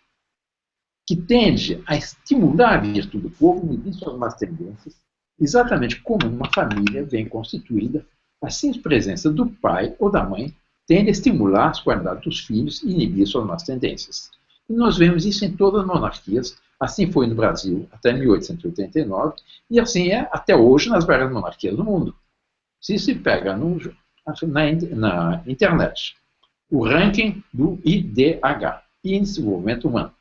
que tende a estimular a virtude do povo, medindo suas más tendências, exatamente como uma família bem constituída, a simples presença do pai ou da mãe tende a estimular as qualidades dos filhos e inibir suas más tendências. E nós vemos isso em todas as monarquias, assim foi no Brasil até 1889, e assim é até hoje nas várias monarquias do mundo. Se se pega na internet o ranking do IDH, Índice de Desenvolvimento Humano,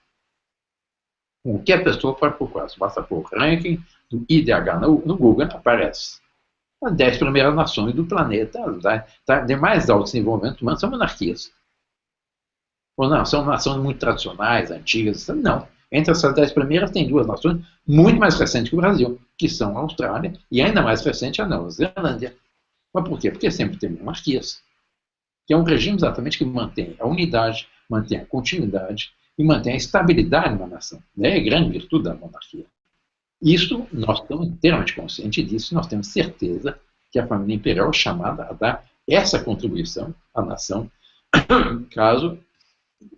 qualquer pessoa pode procurar, basta pôr ranking do IDH no Google, aparece. As 10 primeiras nações do planeta, de mais alto desenvolvimento humano, são monarquias. Ou não, são nações muito tradicionais, antigas, não. Entre essas 10 primeiras tem 2 nações muito mais recentes que o Brasil, que são a Austrália e ainda mais recente a Nova Zelândia. Mas por quê? Porque sempre tem monarquias, que é um regime exatamente que mantém a unidade, mantém a continuidade e mantém a estabilidade na nação. É a grande virtude da monarquia. Isso, nós estamos inteiramente conscientes disso, nós temos certeza que a família imperial é chamada a dar essa contribuição à nação,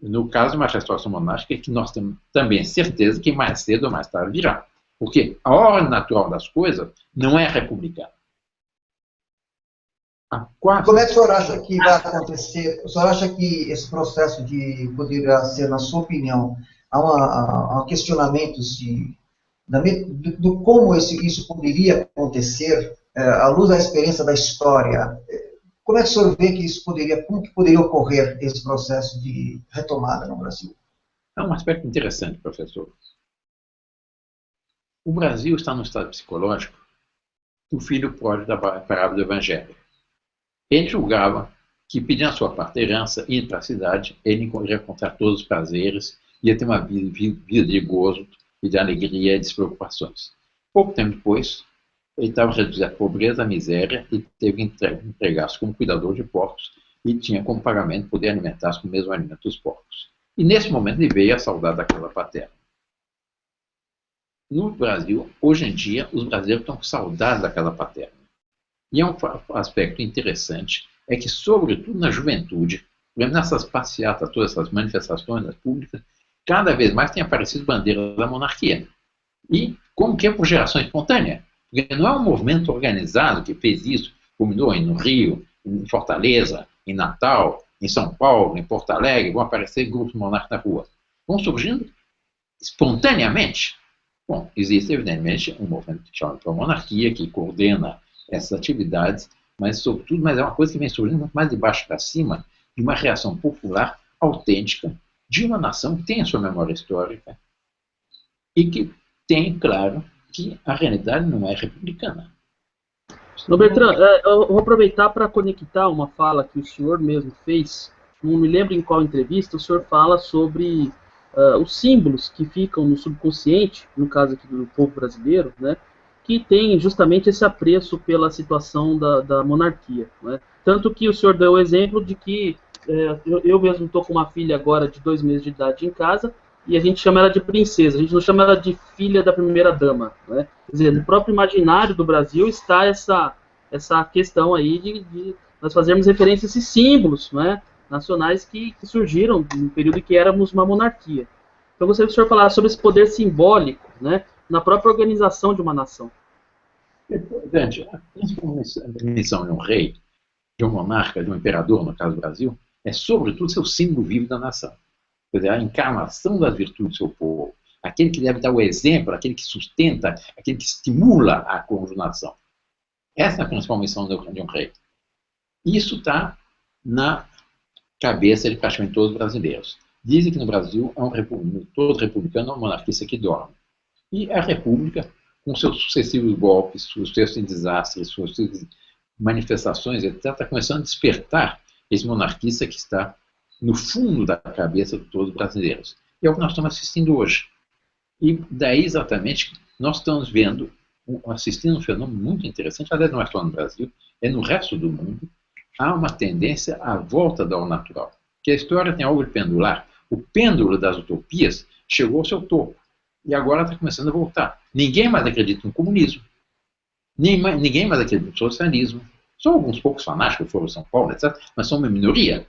no caso de uma restauração monárquica, que nós temos também certeza que mais cedo ou mais tarde virá. Porque a ordem natural das coisas não é republicana. Como é que o senhor acha que vai acontecer? O senhor acha que esse processo poderia ser, na sua opinião, há questionamentos do como isso poderia acontecer à luz da experiência da história, como é que o senhor vê que isso como que poderia ocorrer esse processo de retomada no Brasil? É um aspecto interessante, professor. O Brasil está num estado psicológico do filho pródigo da parábola do Evangelho. Ele julgava que, pedindo a sua parte herança, indo para a cidade, ele iria encontrar todos os prazeres, ia ter uma vida de gozo, e de alegria e despreocupações. Pouco tempo depois, ele estava reduzido à pobreza, à miséria, e teve que empregar-se como cuidador de porcos, e tinha como pagamento poder alimentar-se com o mesmo alimento dos porcos. E nesse momento lhe veio a saudade da casa paterna. No Brasil, hoje em dia, os brasileiros estão com saudade da casa paterna. E é um aspecto interessante, é que, sobretudo na juventude, nessas passeatas, todas essas manifestações públicas, cada vez mais tem aparecido bandeiras da monarquia. E como que é por geração espontânea? Porque não é um movimento organizado que fez isso, culminou no Rio, em Fortaleza, em Natal, em São Paulo, em Porto Alegre, vão aparecer grupos monarcas na rua. Vão surgindo espontaneamente. Bom, existe evidentemente um movimento que chama de monarquia, que coordena essas atividades, mas sobretudo, é uma coisa que vem surgindo muito mais de baixo para cima, de uma reação popular autêntica, de uma nação que tem a sua memória histórica e que tem, claro, que a realidade não é republicana. Bertrand, eu vou aproveitar para conectar uma fala que o senhor mesmo fez, não me lembro em qual entrevista, o senhor fala sobre os símbolos que ficam no subconsciente, no caso aqui do povo brasileiro, né, que tem justamente esse apreço pela situação da monarquia. Né? Tanto que o senhor deu o exemplo de que eu mesmo estou com uma filha agora de 2 meses de idade em casa, e a gente chama ela de princesa, a gente não chama ela de filha da primeira dama. Né? Quer dizer, no próprio imaginário do Brasil está essa questão aí de nós fazermos referência a esses símbolos, né, nacionais que surgiram no período em que éramos uma monarquia. Então eu gostaria que o senhor falasse sobre esse poder simbólico, né, na própria organização de uma nação. Dante, a missão de um rei, de um monarca, de um imperador, no caso do Brasil, é sobretudo ser o símbolo vivo da nação. Quer dizer, a encarnação das virtudes do seu povo, aquele que deve dar o exemplo, aquele que sustenta, aquele que estimula a conjugação. Essa é a principal missão de um rei. Isso está na cabeça de praticamente todos os brasileiros. Dizem que no Brasil todo republicano é um monarquista que dorme. E a república, com seus sucessivos golpes, seus desastres, suas manifestações, etc., está começando a despertar esse monarquista que está no fundo da cabeça de todos os brasileiros. E é o que nós estamos assistindo hoje. E daí, exatamente, nós estamos assistindo um fenômeno muito interessante, aliás, não é só no Brasil, é no resto do mundo, há uma tendência à volta da ordem natural. Que a história tem algo de pendular. O pêndulo das utopias chegou ao seu topo. E agora está começando a voltar. Ninguém mais acredita no comunismo. Ninguém mais acredita no socialismo. Só alguns poucos fanáticos que foram em São Paulo, etc., mas são uma minoria.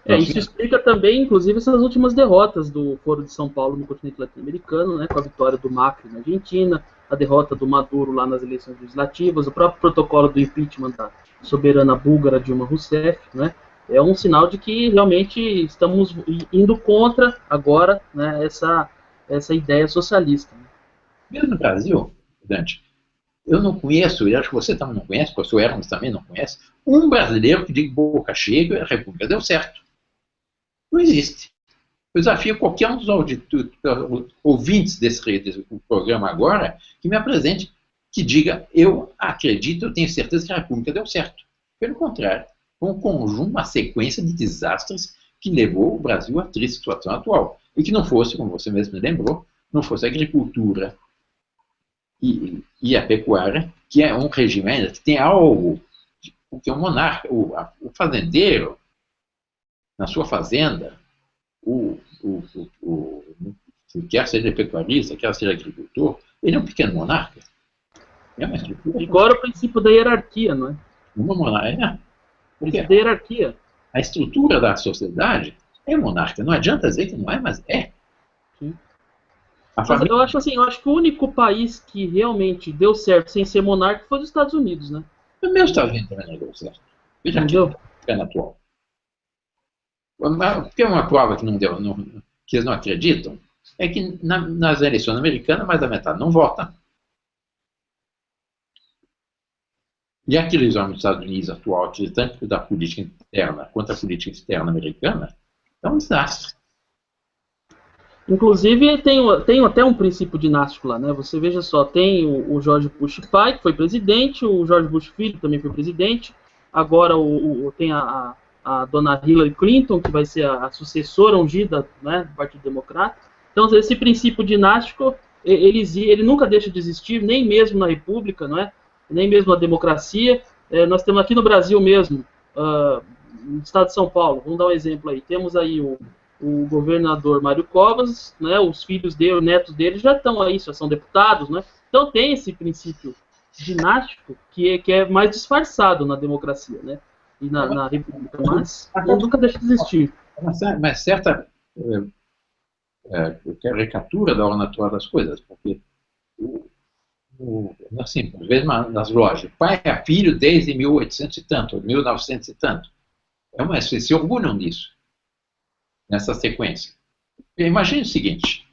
Isso explica também, inclusive, essas últimas derrotas do Foro de São Paulo no continente latino-americano, né, com a vitória do Macri na Argentina, a derrota do Maduro lá nas eleições legislativas, o próprio protocolo do impeachment da soberana búlgara Dilma Rousseff, né, é um sinal de que realmente estamos indo contra agora, né, essa ideia socialista. Mesmo no Brasil, Dante, eu não conheço, e acho que você também não conhece, o professor Hermes também não conhece, um brasileiro que diga boca cheia que a República deu certo. Não existe. Eu desafio qualquer um dos ouvintes desse programa agora que me apresente, que diga, eu acredito, eu tenho certeza que a República deu certo. Pelo contrário, foi um conjunto, uma sequência de desastres que levou o Brasil à triste situação atual. E que não fosse, como você mesmo me lembrou, não fosse a agricultura e a pecuária, que é um regime ainda que tem algo, porque o monarca, o fazendeiro, na sua fazenda, se quer ser pecuarista, quer ser agricultor, ele é um pequeno monarca. É uma estrutura. Agora o princípio da hierarquia, não é? Uma monarquia. O princípio da hierarquia. A estrutura da sociedade é monarca. Não adianta dizer que não é, mas é. Sim. Eu acho assim, eu acho que o único país que realmente deu certo sem ser monarca foi os Estados Unidos, né? O meu Estados Unidos também não deu certo. Veja aqui, o governo atual. Porque é uma prova que não deu, que eles não acreditam, é que nas eleições americanas mais da metade não vota. E aqueles homens dos Estados Unidos atual, tanto da política interna quanto da política externa americana, é um desastre. Inclusive, tem até um princípio dinástico lá, né? Você veja só, tem o George Bush pai, que foi presidente, o George Bush filho também foi presidente, agora tem a dona Hillary Clinton, que vai ser a sucessora ungida, né, do Partido Democrata. Então, esse princípio dinástico, ele nunca deixa de existir, nem mesmo na República, não é? Nem mesmo na democracia. Nós temos aqui no Brasil mesmo, no estado de São Paulo, vamos dar um exemplo aí, temos aí o governador Mário Covas, né, os filhos dele, os netos dele já estão aí, já são deputados, né? Então tem esse princípio dinástico que é mais disfarçado na democracia, né? E na República, mas nunca deixa de existir. Mas certa caricatura da hora natural das coisas, porque assim, às vezes nas lojas, pai é filho desde 1800 e tanto, 1900 e tanto. Se orgulham disso, nessa sequência. Imagine o seguinte,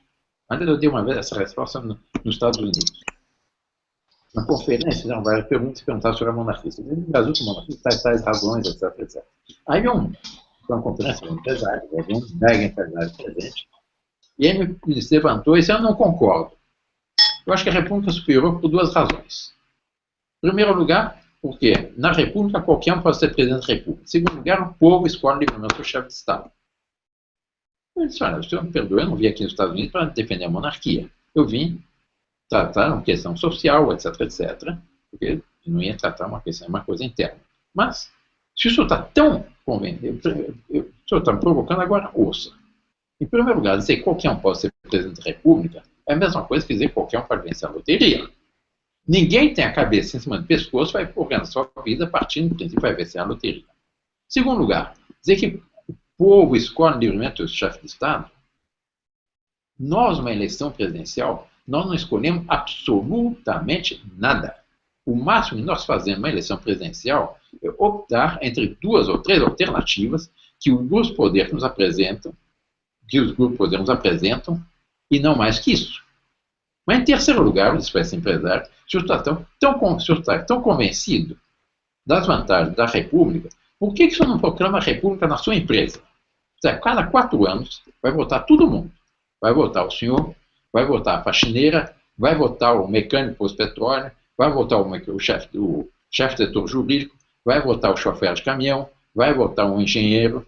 antes eu dei uma vez essa resposta nos Estados Unidos. Na conferência, fizeram várias perguntas e perguntaram sobre a monarquia. No Brasil, a monarquia tais razões, etc, etc. Aí foi uma conferência de empresários, havia um mega empresário presente, e ele me levantou e disse: eu não concordo. Eu acho que a República é superior por duas razões. Em primeiro lugar, porque na República qualquer um pode ser presidente da República. Em segundo lugar, o povo escolhe livremente o chefe de Estado. Eu disse: olha, o senhor me perdoe, eu não vim aqui nos Estados Unidos para defender a monarquia. Eu vim tratar uma questão social, etc, etc, porque eu não ia tratar uma coisa interna. Mas, se o senhor está tão convencido, o senhor está me provocando, agora ouça. Em primeiro lugar, dizer que qualquer um pode ser presidente da República é a mesma coisa que dizer que qualquer um pode vencer a loteria. Ninguém tem a cabeça em cima do pescoço, vai organizar sua vida partindo do princípio que vai vencer a loteria. Em segundo lugar, dizer que o povo escolhe livremente o chefe de Estado. Nós, numa eleição presidencial, nós não escolhemos absolutamente nada. O máximo que nós fazemos numa eleição presidencial é optar entre 2 ou 3 alternativas que os grupos de poder nos apresentam, e não mais que isso. Mas, em terceiro lugar, os espécies empresários, se o senhor está tão convencido das vantagens da República, por que o senhor não proclama a República na sua empresa? Cada 4 anos vai votar todo mundo. Vai votar o senhor, vai votar a faxineira, vai votar o mecânico pós-petróleo, vai votar o chefe do setor jurídico, vai votar o chofer de caminhão, vai votar um engenheiro,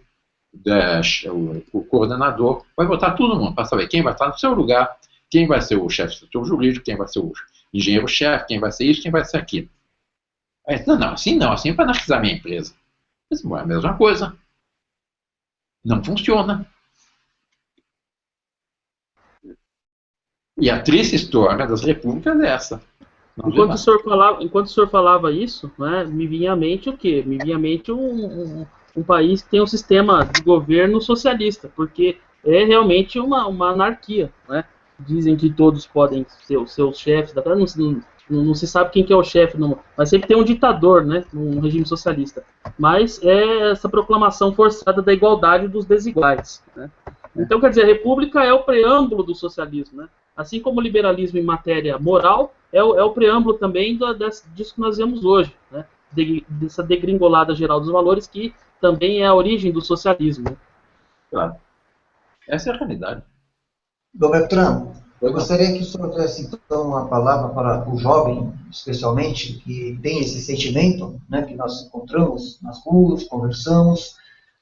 o coordenador, vai votar todo mundo para saber quem vai estar no seu lugar, quem vai ser o chefe do setor jurídico, quem vai ser o engenheiro-chefe, quem vai ser isso, quem vai ser aquilo. Aí, não, assim é para anarquizar minha empresa. Mas não é a mesma coisa. Não funciona. E a triste história das repúblicas é essa. Enquanto o senhor falava isso, né, me vinha à mente o quê? Me vinha à mente um país que tem um sistema de governo socialista, porque é realmente uma anarquia, né? Dizem que todos podem ser os chefes, não se sabe quem que é o chefe, mas sempre tem um ditador, né, num regime socialista. Mas é essa proclamação forçada da igualdade dos desiguais, né? Então, quer dizer, a república é o preâmbulo do socialismo, né? Assim como o liberalismo em matéria moral é o preâmbulo também disso que nós vemos hoje, né? Dessa degringolada geral dos valores que também é a origem do socialismo, né? Claro. Essa é a realidade. Dom Bertrand, eu gostaria que o senhor desse então uma palavra para o jovem, especialmente, que tem esse sentimento, né, que nós encontramos nas ruas, conversamos.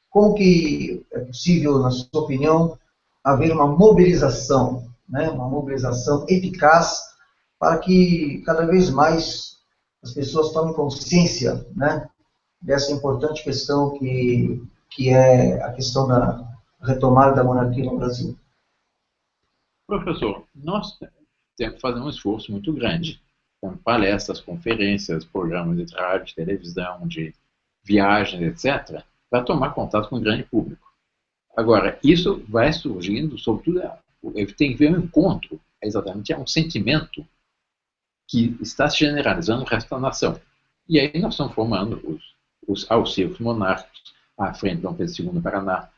Como que é possível, na sua opinião, haver uma mobilização, né, uma mobilização eficaz para que cada vez mais as pessoas tomem consciência, né, dessa importante questão que é a questão da retomada da monarquia no Brasil? Professor, nós temos que fazer um esforço muito grande, com palestras, conferências, programas de rádio, de televisão, de viagens, etc., para tomar contato com o grande público. Agora, isso vai surgindo, sobretudo, tem que ver um encontro, exatamente, é um sentimento que está se generalizando no resto da nação. E aí nós estamos formando os auxílios monárquicos, a Frente Dom Pedro II do Paraná,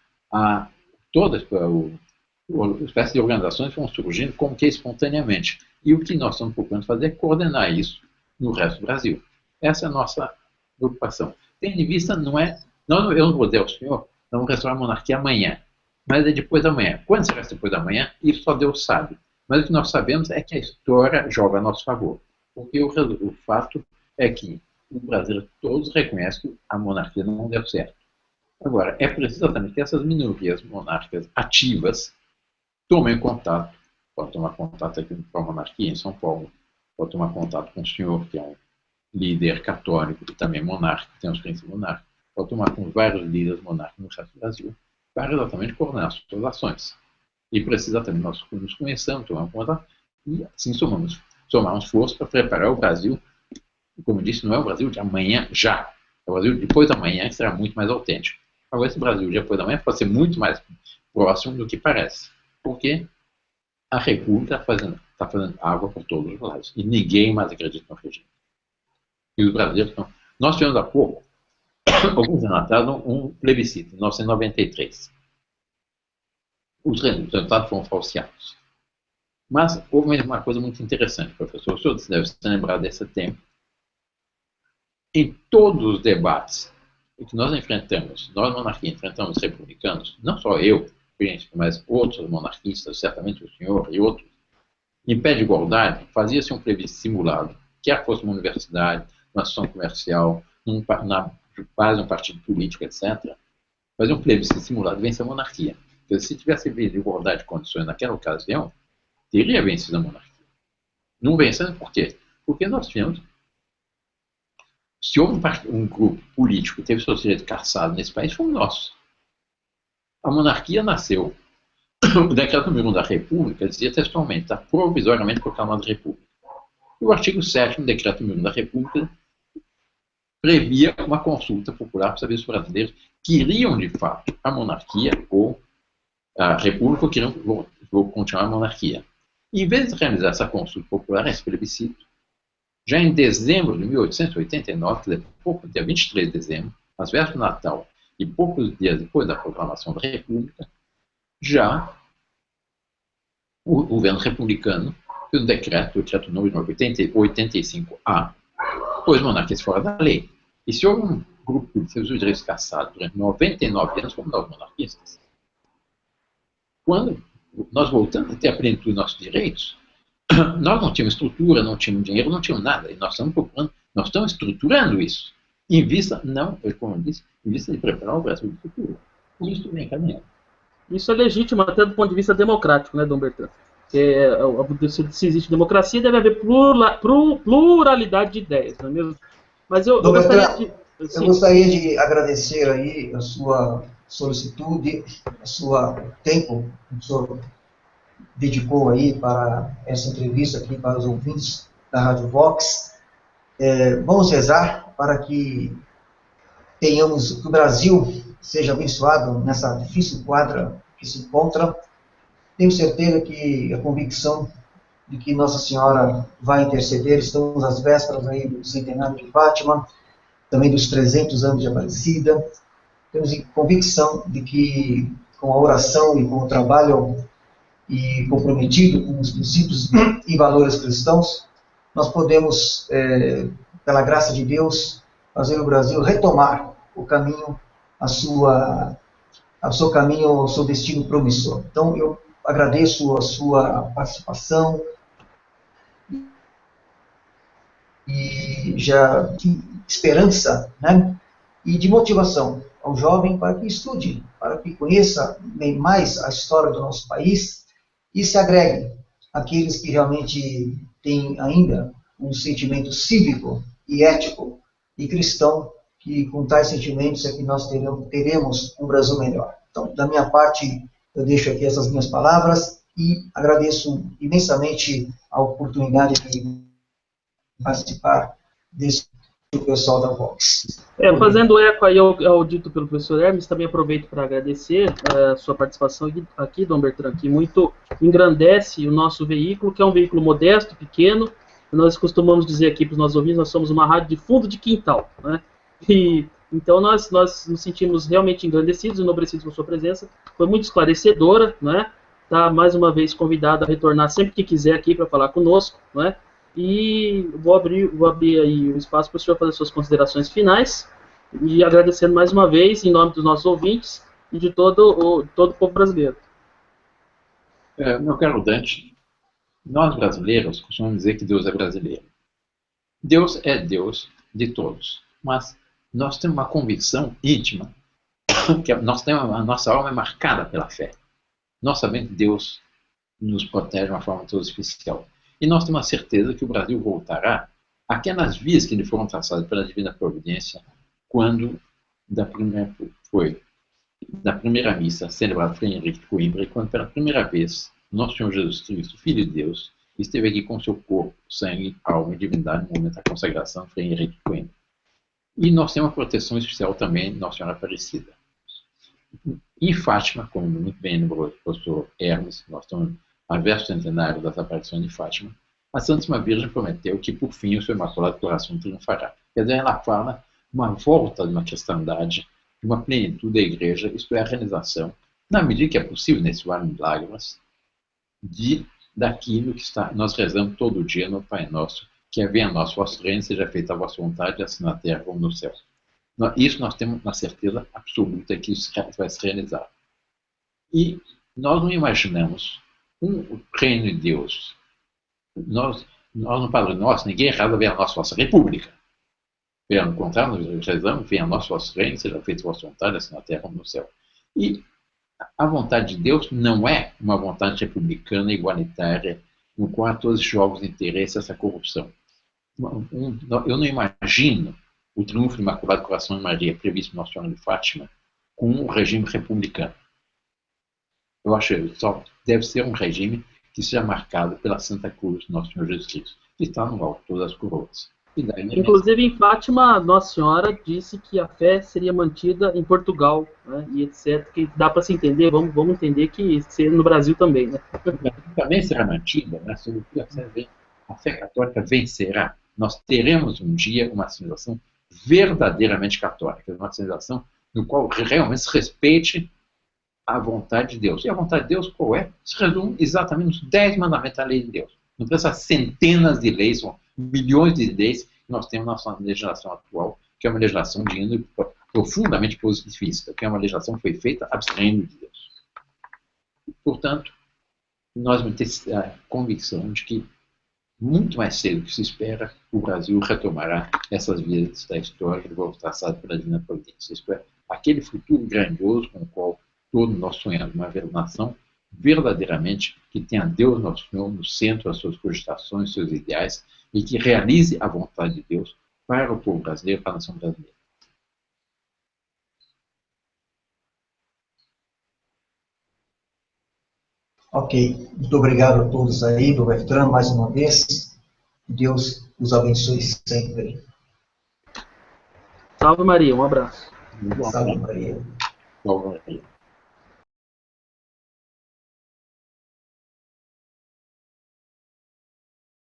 todas as espécies de organizações vão surgindo como que espontaneamente. E o que nós estamos procurando fazer é coordenar isso no resto do Brasil. Essa é a nossa preocupação. Tendo em vista, não é... eu não vou dizer ao senhor, não vou restaurar a monarquia amanhã, mas é depois da manhã. Quando será depois da manhã? Isso só Deus sabe. Mas o que nós sabemos é que a história joga a nosso favor. Porque o fato é que o Brasil todos reconhecem que a monarquia não deu certo. Agora, é preciso exatamente que essas minorias monárquicas ativas tomem contato. Pode tomar contato aqui com a monarquia em São Paulo, pode tomar contato com o senhor, que é um líder católico e também monárquico, tem os princípios monárquicos, pode tomar com vários líderes monárquicos no resto do Brasil, para exatamente coordenar as suas ações. E precisa também nós nos conheçamos, tomar contato, e assim somarmos força para preparar o Brasil. Como eu disse, não é o Brasil de amanhã já, é o Brasil depois da manhã, que será muito mais autêntico. Agora, esse Brasil depois da manhã pode ser muito mais próximo do que parece, porque a República está fazendo água por todos os lados, e ninguém mais acredita no regime. E os brasileiros não. Nós tivemos há pouco, alguns anos atrás, um plebiscito, em 1993. Os resultados foram falseados. Mas houve uma coisa muito interessante, professor, o senhor deve se lembrar desse tempo. Em todos os debates que nós enfrentamos, nós monarquia enfrentamos republicanos, não só eu, príncipe, mas outros monarquistas, certamente o senhor e outros, em pé de igualdade, fazia-se um plebiscito simulado, quer fosse uma universidade, uma associação comercial, na base de um partido político, etc. Fazia um plebiscito simulado e vence a monarquia. Porque se tivesse havido igualdade de condições naquela ocasião, teria vencido a monarquia. Não venceu por quê? Porque nós tínhamos... Se houve um grupo político que teve seus direitos caçados nesse país, fomos nós. A monarquia nasceu. O decreto número 1 da República dizia textualmente, está provisoriamente proclamado República. E o artigo 7º do decreto número 1 da República previa uma consulta popular para saber se os brasileiros queriam, de fato, a monarquia ou a República ou queriam continuar a monarquia. E, em vez de realizar essa consulta popular, esse plebiscito, já em dezembro de 1889, quer dizer, dia 23 de dezembro, às vésperas do Natal, e poucos dias depois da proclamação da República, já o governo republicano fez um decreto, o decreto número 85A, pôs monarquias fora da lei. E se houve um grupo que teve os direitos caçados durante 99 anos, como nós monarquistas, quando nós voltamos a ter a plenitude dos nossos direitos, nós não tínhamos estrutura, não tínhamos dinheiro, não tínhamos nada. E nós estamos procurando, nós estamos estruturando isso. Em vista, não, como eu disse, em vista de preparar o Brasil do futuro. E isso vem caminhando. Isso é legítimo até do ponto de vista democrático, né, Dom Bertrand? Se existe democracia, deve haver pluralidade de ideias, não é mesmo? Mas eu gostaria de agradecer aí a sua solicitude, o seu tempo que o senhor dedicou aí para essa entrevista aqui para os ouvintes da Rádio Vox. Vamos rezar para que tenhamos, que o Brasil seja abençoado nessa difícil quadra que se encontra. Tenho certeza que a convicção de que Nossa Senhora vai interceder. Estamos às vésperas aí do centenário de Fátima, também dos 300 anos de Aparecida. Temos convicção de que com a oração e com o trabalho e comprometido com os princípios e valores cristãos, nós podemos, pela graça de Deus, fazer o Brasil retomar o caminho, ao seu destino promissor. Então, eu agradeço a sua participação e já de esperança, né, e de motivação ao jovem para que estude, para que conheça bem mais a história do nosso país e se agregue àqueles que realmente têm ainda um sentimento cívico e ético e cristão, que com tais sentimentos é que nós teremos um Brasil melhor. Então, da minha parte, eu deixo aqui essas minhas palavras e agradeço imensamente a oportunidade de participar desse pessoal da Vox. Fazendo eco aí ao dito pelo professor Hermes, também aproveito para agradecer a sua participação aqui, Dom Bertrand, que muito engrandece o nosso veículo, que é um veículo modesto, pequeno. Nós costumamos dizer aqui para os nossos ouvintes, nós somos uma rádio de fundo de quintal, né? E então nós nos sentimos realmente engrandecidos e enobrecidos com sua presença. Foi muito esclarecedora, né? Tá mais uma vez convidado a retornar sempre que quiser aqui para falar conosco, né? E vou abrir aí o espaço para o senhor fazer suas considerações finais. E agradecendo mais uma vez, em nome dos nossos ouvintes e de todo o povo brasileiro. Meu caro Dante, nós brasileiros costumamos dizer que Deus é brasileiro. Deus é Deus de todos, mas nós temos uma convicção íntima que a nossa alma é marcada pela fé. Nós sabemos que Deus nos protege de uma forma toda especial. E nós temos a certeza que o Brasil voltará àquelas vias que lhe foram traçadas pela Divina Providência quando da primeira missa celebrada por Henrique de Coimbra, e quando pela primeira vez nosso Senhor Jesus Cristo, Filho de Deus, esteve aqui com seu corpo, sangue, alma e divindade no momento da consagração de Henrique de Coimbra. E nós temos uma proteção especial também de Nossa Senhora Aparecida. Em Fátima, como muito bem lembrou o professor Hermes, nós estamos a verso centenário das aparições de Fátima, a Santíssima Virgem prometeu que por fim o seu Imaculado Coração triunfará. Quer dizer, ela fala uma volta de uma cristandade, de uma plenitude da igreja, isto é, a realização, na medida que é possível, nesse vale de lágrimas, daquilo que nós rezamos todo dia no Pai Nosso, que é: venha a nós, vosso reino, seja feita a vossa vontade, assim na terra como no céu. Isso nós temos uma certeza absoluta que isso vai se realizar. E nós não imaginamos um reino de Deus. Nós no Padre Nosso, ninguém reza: venha a nós, vossa república. Pelo contrário, nós rezamos: venha a nós, vosso reino, seja feita a vossa vontade, assim na terra como no céu. E a vontade de Deus não é uma vontade republicana, igualitária, no qual há todos os jogos de interesse, essa corrupção. Eu não imagino o triunfo do Imaculado Coração de Maria, previsto por Nossa Senhora de Fátima, com um regime republicano. Eu acho que só deve ser um regime que seja marcado pela Santa Cruz do Nosso Senhor Jesus Cristo, que está no alto de todas as coroas. Inclusive, em Fátima, Nossa Senhora disse que a fé seria mantida em Portugal, né, e etc. Que dá para se entender, vamos entender que seria no Brasil também. Né? Também será mantida, né? A fé católica vencerá. Nós teremos um dia uma civilização verdadeiramente católica, uma civilização no qual realmente se respeite a vontade de Deus. E a vontade de Deus qual é? Se resume exatamente nos 10 mandamentos da lei de Deus. Não precisa centenas de leis, são milhões de leis que nós temos na nossa legislação atual, que é uma legislação de índole profundamente positivista, que é uma legislação que foi feita abstraindo de Deus. Portanto, nós temos a convicção de que, muito mais cedo que se espera, o Brasil retomará essas vias da história que foram traçadas pela Divina Providência. Isto é, aquele futuro grandioso com o qual todos nós sonhamos, uma nação verdadeiramente que tenha Deus Nosso Senhor no centro das suas cogitações, seus ideais, e que realize a vontade de Deus para o povo brasileiro, para a nação brasileira. Ok, muito obrigado a todos aí do Bertrand, mais uma vez. Deus os abençoe sempre. Salve Maria, um abraço. Salve Maria. Salve Maria.